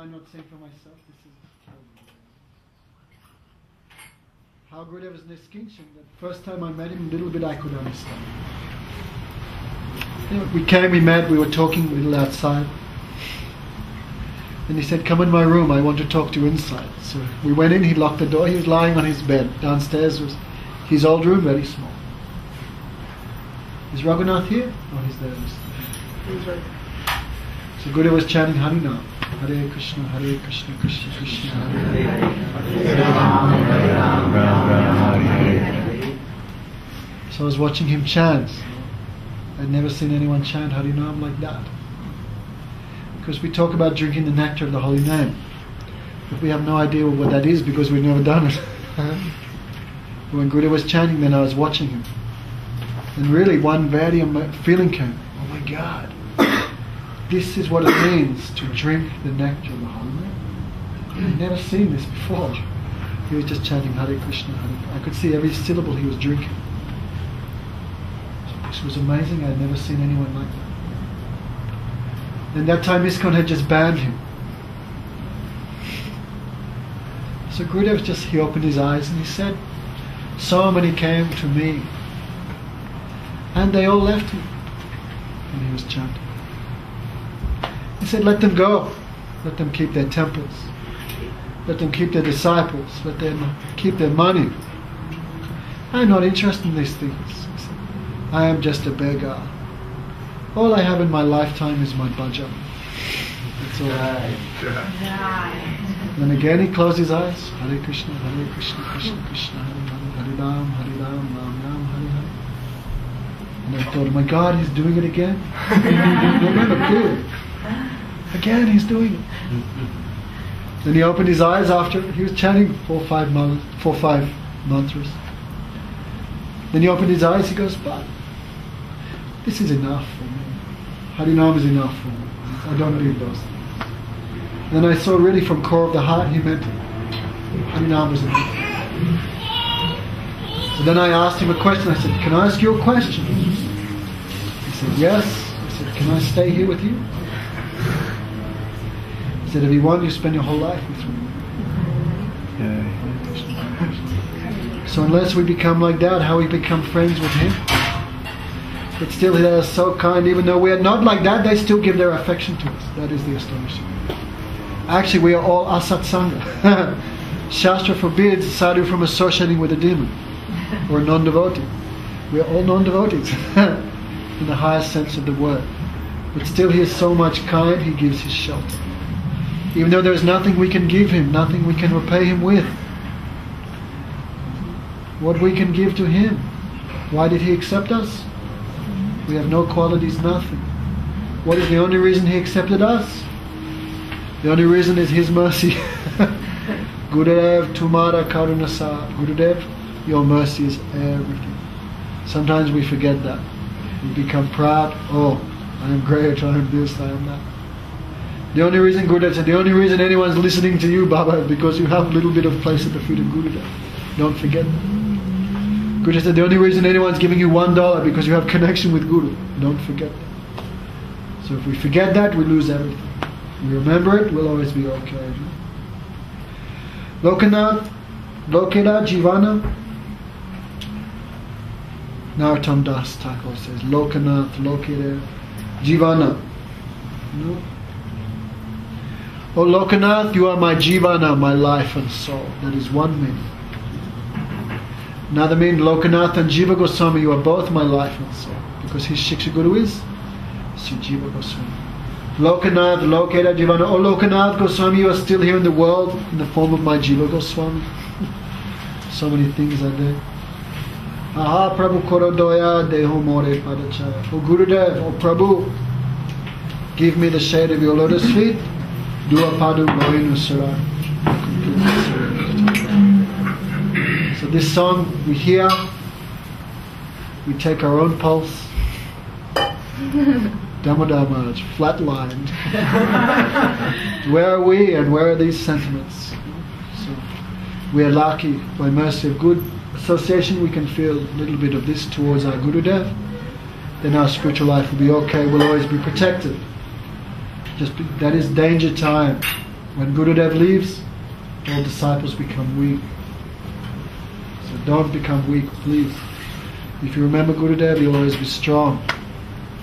I'm not saying for myself, this is how Gurudev is Niskinchan. The first time I met him, a little bit I could understand. We came, we met, we were talking a little outside. And he said, come in my room, I want to talk to you inside. So we went in, he locked the door, he was lying on his bed. Downstairs was his old room, very small. Is Raghunath here? Oh, he's there.
He's right.
So Gurudev was chanting Harinam. Hare Krishna, Hare Krishna, Krishna Krishna, Hare Hare. Hare Hare. So I was watching him chant. I'd never seen anyone chant Harinam like that. Because we talk about drinking the nectar of the holy name. But we have no idea what that is because we've never done it. When Gurudev was chanting, then I was watching him. And really one very feeling came. Oh my God. This is what it means to drink the nectar of the holy name. I'd never seen this before. He was just chanting Hare Krishna, Hare Krishna. I could see every syllable he was drinking. So this was amazing. I'd never seen anyone like that. And that time ISKCON had just banned him. So Gurudev he opened his eyes and he said, so many came to me and they all left him. And he was chanting. He said, let them go. Let them keep their temples. Let them keep their disciples. Let them keep their money. I'm not interested in these things. He said, I am just a beggar. All I have in my lifetime is my bhajan. That's all I have. Then again he closed his eyes. Hare Krishna, Hare Krishna, Krishna Krishna, Hare Hare, Hare Ram, Hare Ram, Ram Ram, Hare Hare. And I thought, oh my God, he's doing it again. Remember, clearly. Again, he's doing it. Then he opened his eyes after he was chanting 4 or 5 mantras. Then he opened his eyes. He goes, but this is enough for me. Harinam is enough for me. I don't need those things. Then I saw really from core of the heart he meant it. Harinam is enough. So then I asked him a question. I said, can I ask you a question? He said, yes. I said, can I stay here with you? He said, if you want, you spend your whole life with me. So unless we become like that, how we become friends with him? But still they are so kind, even though we are not like that, they still give their affection to us. That is the astonishing. Actually, we are all asat sangha. Shastra forbids sadhu from associating with a demon or a non-devotee. We are all non-devotees in the highest sense of the word. But still he is so much kind, he gives his shelter. Even though there is nothing we can give him, nothing we can repay him with. What we can give to him. Why did he accept us? We have no qualities, nothing. What is the only reason he accepted us? The only reason is his mercy. Gurudev, Tumara Karunasa. Gurudev, your mercy is everything. Sometimes we forget that. We become proud. Oh, I am great, I am this, I am that. The only reason Gurudev said, the only reason anyone's listening to you, Baba, is because you have a little bit of place at the feet of Gurudev. Don't forget that. Gurudev said, the only reason anyone's giving you $1 because you have connection with Guru. Don't forget that. So if we forget that, we lose everything. If we remember it, we'll always be okay. Lokanath, Lokeda, Jivana. Narottam Das Thakur says, Lokanath, Lokeda, Jivana. No? Oh Lokanath, you are my Jivana, my life and soul. That is one meaning. Another meaning, Lokanath and Jiva Goswami, you are both my life and soul. Because his Shiksha Guru is Sri Jiva Goswami. Lokanath, Lokeda, Jivana. Oh Lokanath Goswami, you are still here in the world in the form of my Jiva Goswami. So many things are there. Aha Prabhu Korodoya Deho More Padachaya. Oh Gurudev, oh Prabhu, give me the shade of your lotus feet. Dua Padu Mohinu Sarai. So this song we hear, we take our own pulse. Damodara Maharaj, flatlined. Where are we and where are these sentiments? So we are lucky, by mercy of good association, we can feel a little bit of this towards our Gurudev. Then our spiritual life will be okay, we'll always be protected. That is danger time. When Gurudev leaves, all disciples become weak. So don't become weak, please. If you remember Gurudev, you'll always be strong.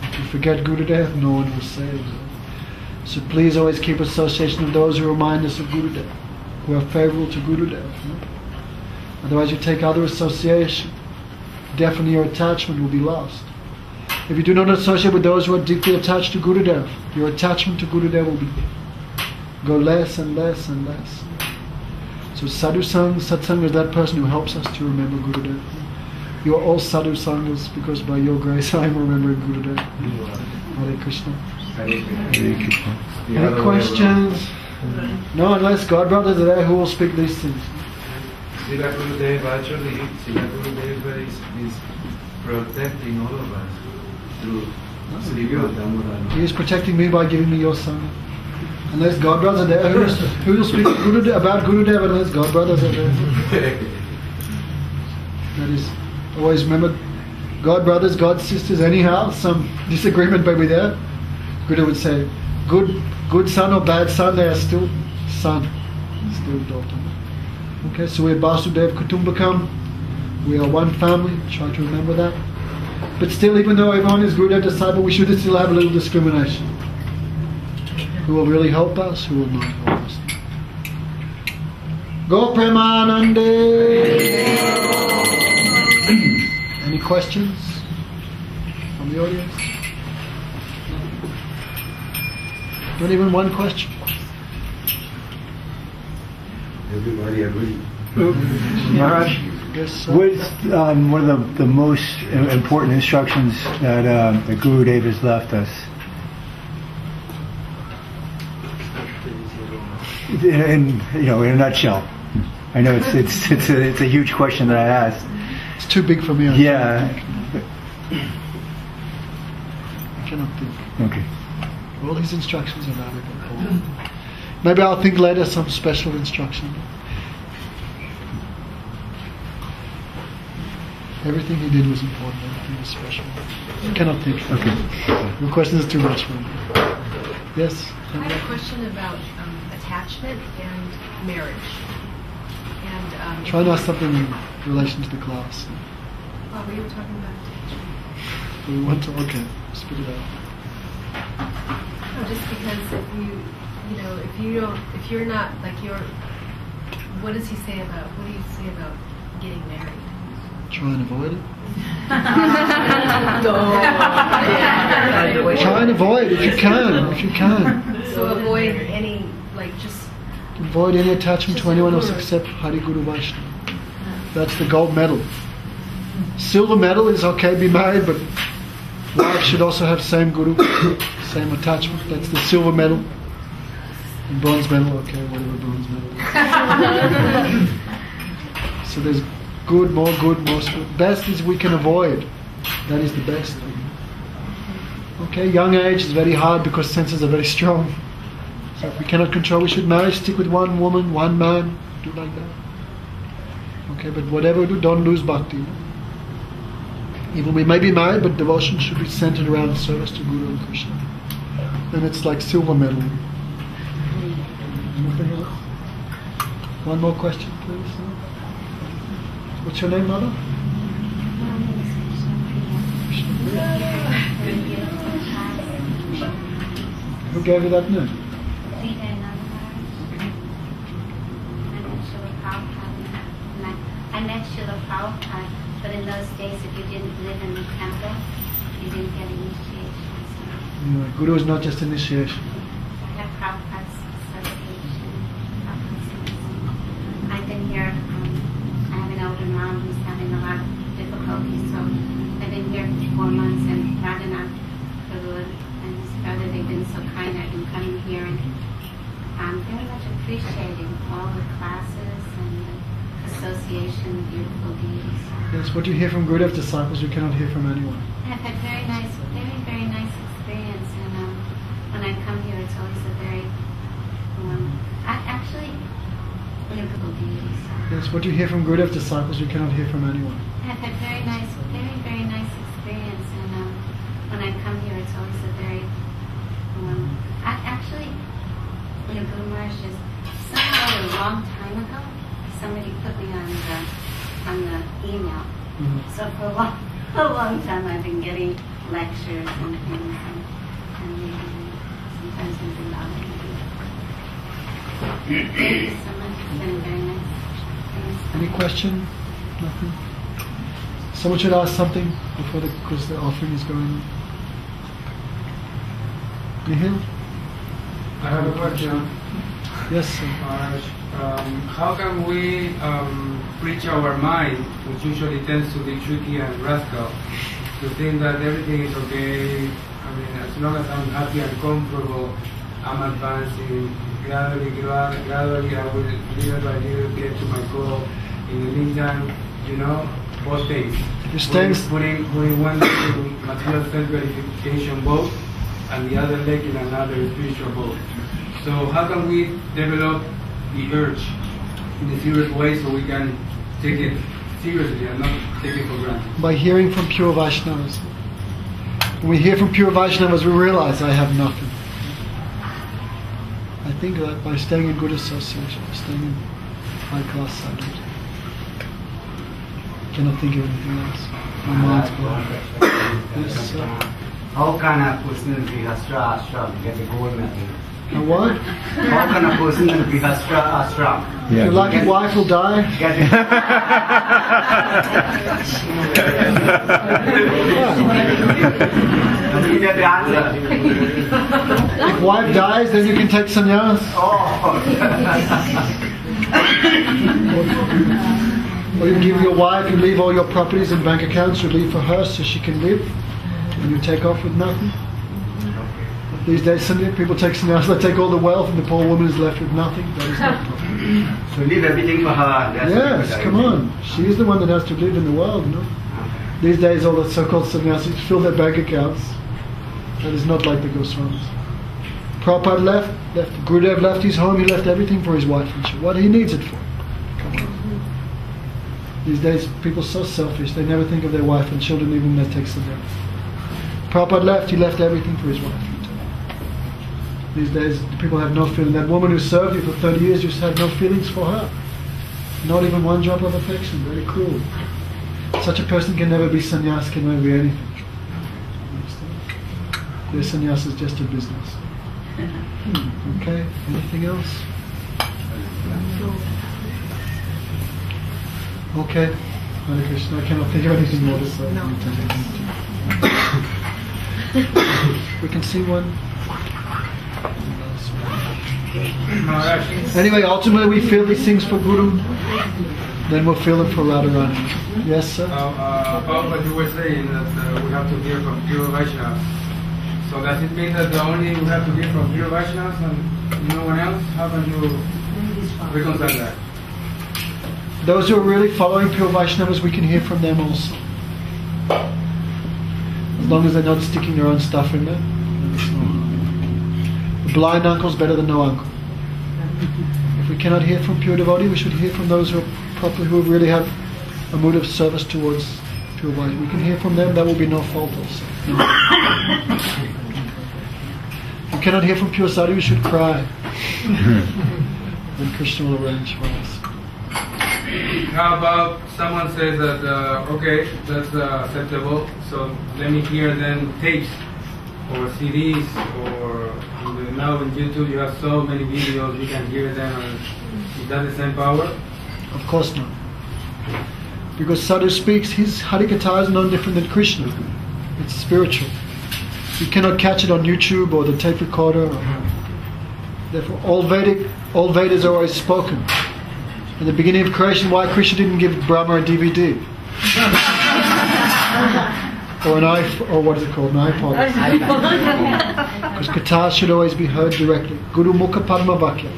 If you forget Gurudev, no one will save you. So please always keep association with those who remind us of Gurudev, who are favorable to Gurudev. Otherwise you take other association, definitely your attachment will be lost. If you do not associate with those who are deeply attached to Gurudev, your attachment to Gurudev will go less and less and less. So sadhu sang, satsang is that person who helps us to remember Gurudev. You are all sadhu sangas because by your grace I am remembering Gurudev. Hare Krishna. Any questions? No, unless God brothers are there who will speak these things.
Srila Gurudev actually, Srila Gurudev is protecting all of us through Sripad.
He is protecting me by giving me your sangha. Unless God brothers are there, who will speak about Gurudev unless God brothers are there? That is, always remember, God brothers, God sisters, anyhow, some disagreement may be there. Gurudev would say, good son or bad son, they are still son, still daughter. Okay, so we are Vasudev Kutumbakam, we are one family, try to remember that. But still, even though everyone is Gurudev disciple, we should still have a little discrimination. Who will really help us, who will not help us. Go Premanande! Any questions from the audience? Not even one question.
Everybody agrees.
Maharaj,
Yes,
what is one of the most important instructions that the Gurudev has left us? In a nutshell. I know it's a huge question that I asked.
it's too big for me.
Yeah.
I cannot think.
Okay.
All his instructions are valuable. Maybe I'll think later some special instruction. Everything he did was important. Everything was special. I cannot think.
Okay.
Your question is too much for me. Yes?
I have a question about attachment and marriage. And
Try and ask something in relation to the class.
well, we were talking about attachment.
We want to, okay, spit it out.
No, just because if you're not like what does he say about? What do you say about getting married?
Try and avoid it.
No.
Try and avoid if you can.
So avoid any just
Avoid any attachment to anyone else except Hari Guru Vaishnava. That's the gold medal. Silver medal is okay, be married, but wife should also have same Guru, same attachment. That's the silver medal. And bronze medal, okay, whatever bronze medal. So there's good, more good. Best is we can avoid. That is the best. Okay, young age is very hard because senses are very strong. So if we cannot control, we should marry, stick with one woman, one man, do like that. Okay, but whatever we do, don't lose bhakti. Even we may be married, but devotion should be centered around service to Guru and Krishna. And it's like silver medal. One more question, please. What's your name, Mother? Who gave you that name?
I met Srila Prabhupada, but in those days, if you didn't live in the temple, you didn't get initiation.
No, Guru is not just initiation.
I have Prabhupada's certification. I've been here, I have an older mom who's having a lot of difficulties, so I've been here for 4 months, and Radha and his brother, they've been so kind. I've been coming here, and I'm very much appreciating all the classes and the association with beautiful deities.
Yes, what you hear from Gurudev's disciples, you cannot hear from anyone.
I've had very, very nice experience, and when I come here, it's always a very, actually, beautiful deities.
Yes, what you hear from Gurudev's disciples, you cannot hear from anyone.
I've had very nice experience, and when I come here, it's always a very, actually, Yeah, Guru Maharaj just somehow a long time ago, somebody put me on the email. So for a long time I've been getting lectures and things, and sometimes we've been allowed to do it. Thank you so much. It's been very nice. Thanks.
Any question? Nothing? Someone should ask something before because the offering is going on. Nihil?
I have a question.
Yes, sir.
How can we preach our mind, which usually tends to be tricky and rascal, to think that everything is okay? I mean, as long as I'm happy and comfortable, I'm advancing. Gradually, I will little by little get to my goal. In the meantime, both things. Putting one leg in material self-gratification boat and the other leg in another spiritual boat. So how can we develop the urge in a serious way so we can take it seriously and not take it for granted?
By hearing from pure Vaishnavas. When we hear from pure Vaishnavas, we realize I have nothing. I think that by staying in good association, staying in high-class sadhus, cannot think of anything else. My mind's blown. Yes, sir.
How can a person in Grihastha ashram get a gold medal?
A what?
How can a person in Grihastha ashram?
Your lucky wife will die.
Get it? I needed the answer.
If wife dies, then you can take sannyas. Or you give your wife, you leave all your properties and bank accounts, you leave for her so she can live, and you take off with nothing. These days, people take sannyas, they take all the wealth, and the poor woman is left with nothing. That is not proper.
So leave everything for her.
Yes, come on. She is the one that has to live in the world, no? These days, all the so-called sannyasis fill their bank accounts. That is not like the Goswamis. Prabhupada left. Gurudev left his home, he left everything for his wife and children. What he needs it for? Come on. These days, people are so selfish, they never think of their wife and children even when they take sannyas. Prabhupada left, he left everything for his wife and children. These days, people have no feeling. That woman who served you for 30 years, you just had no feelings for her. Not even one drop of affection. Very cruel. Such a person can never be sannyas, can never be anything. Their sannyas is just a business. Okay, anything else? Okay, Hare Krishna. I cannot think of anything more to say. We can see one. Anyway, ultimately we feel these things for Guru, then we'll feel them for Radharani. Yes, sir?
About what you were saying, that we have to hear from pure Vaishnavas. So does it mean that the only we have to hear from pure Vaishnavas and no one else? How can you reconcile that?
Those who are really following pure Vaishnavas, we can hear from them also. As long as they're not sticking their own stuff in there. The blind uncle is better than no uncle. If we cannot hear from pure devotee, we should hear from those who are properly, who really have a mood of service towards pure Vaishnava. We can hear from them, that will be no fault also. If we cannot hear from pure sadhu, we should cry. Then Krishna will arrange for us.
How about someone says that, okay, that's acceptable, so let me hear then tapes or CDs, or now in YouTube you have so many videos, you can hear them, and is that the same power?
Of course not. Because sadhu speaks, his Harikatha is no different than Krishna. It's spiritual. You cannot catch it on YouTube or the tape recorder. Therefore, all Vedas are always spoken. In the beginning of creation, why Krishna didn't give Brahma a DVD? Or an iPhone, or what is it called, an iPod? Because Kattha should always be heard directly. Guru Mukha Padma Vakya.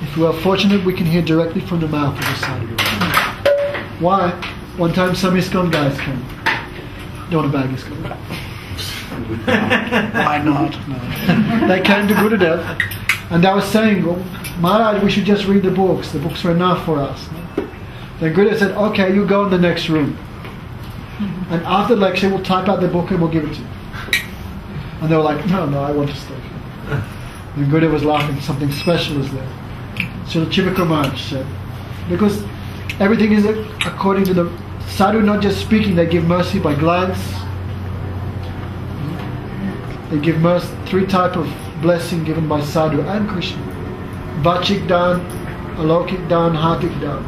If we are fortunate, we can hear directly from the mouth of the sadhu. Why? One time some ISKCON guys came. Don't want to bag ISKCON. Why not? No. They came to Gurudev and they were saying, well, Maharaj, we should just read the books. The books are enough for us. Then Gurudev said, okay, you go in the next room. And after the lecture, we'll type out the book and we'll give it to you. And they were like, no, I want to stay here. And Gurudev was laughing, something special is there. So the Chivaka Maharaj said, because everything is according to the sadhu, not just speaking, they give mercy by glance. They give mercy, 3 types of blessing given by sadhu and Krishna. Vachik dan, alokik dan, hatik dan.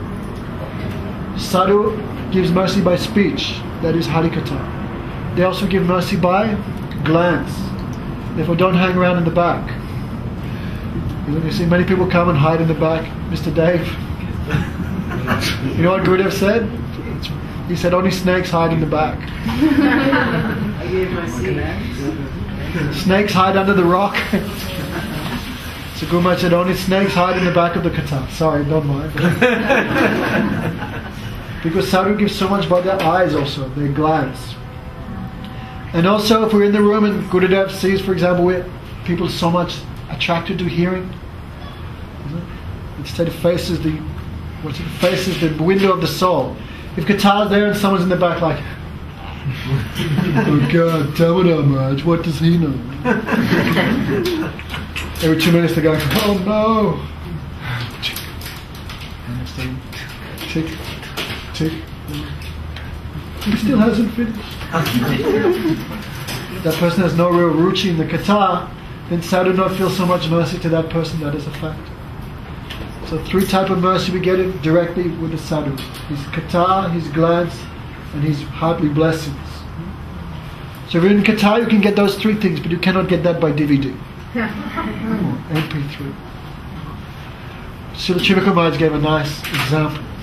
Sadhu gives mercy by speech, that is Harikatha. They also give mercy by glance. Therefore don't hang around in the back. You see many people come and hide in the back. Mr. Dave, you know what Gurudev said? He said only snakes hide in the back.
I gave my snacks.
Snakes hide under the rock. So Guru Maharaj said only snakes hide in the back of the Kattha. Sorry, don't mind. Because sadhu gives so much by their eyes also, their glance. And also if we're in the room and Gurudev sees, for example, where people so much attracted to hearing, instead faces the window of the soul. If Kattha is there and someone's in the back like, oh God, Damodara Maharaj, what does he know? Every 2 minutes they go, oh no. Tick, tick. He still hasn't finished. That person has no real ruchi in the Kattha, then sadhu not feel so much mercy to that person, that is a fact. So 3 types of mercy we get it directly with the sadhu. His Kattha, his glance, and his heartly blessings. So if you're in Kattha, you can get those 3 things, but you cannot get that by DVD or MP3. Srila Chivaka Maharaj gave a nice example.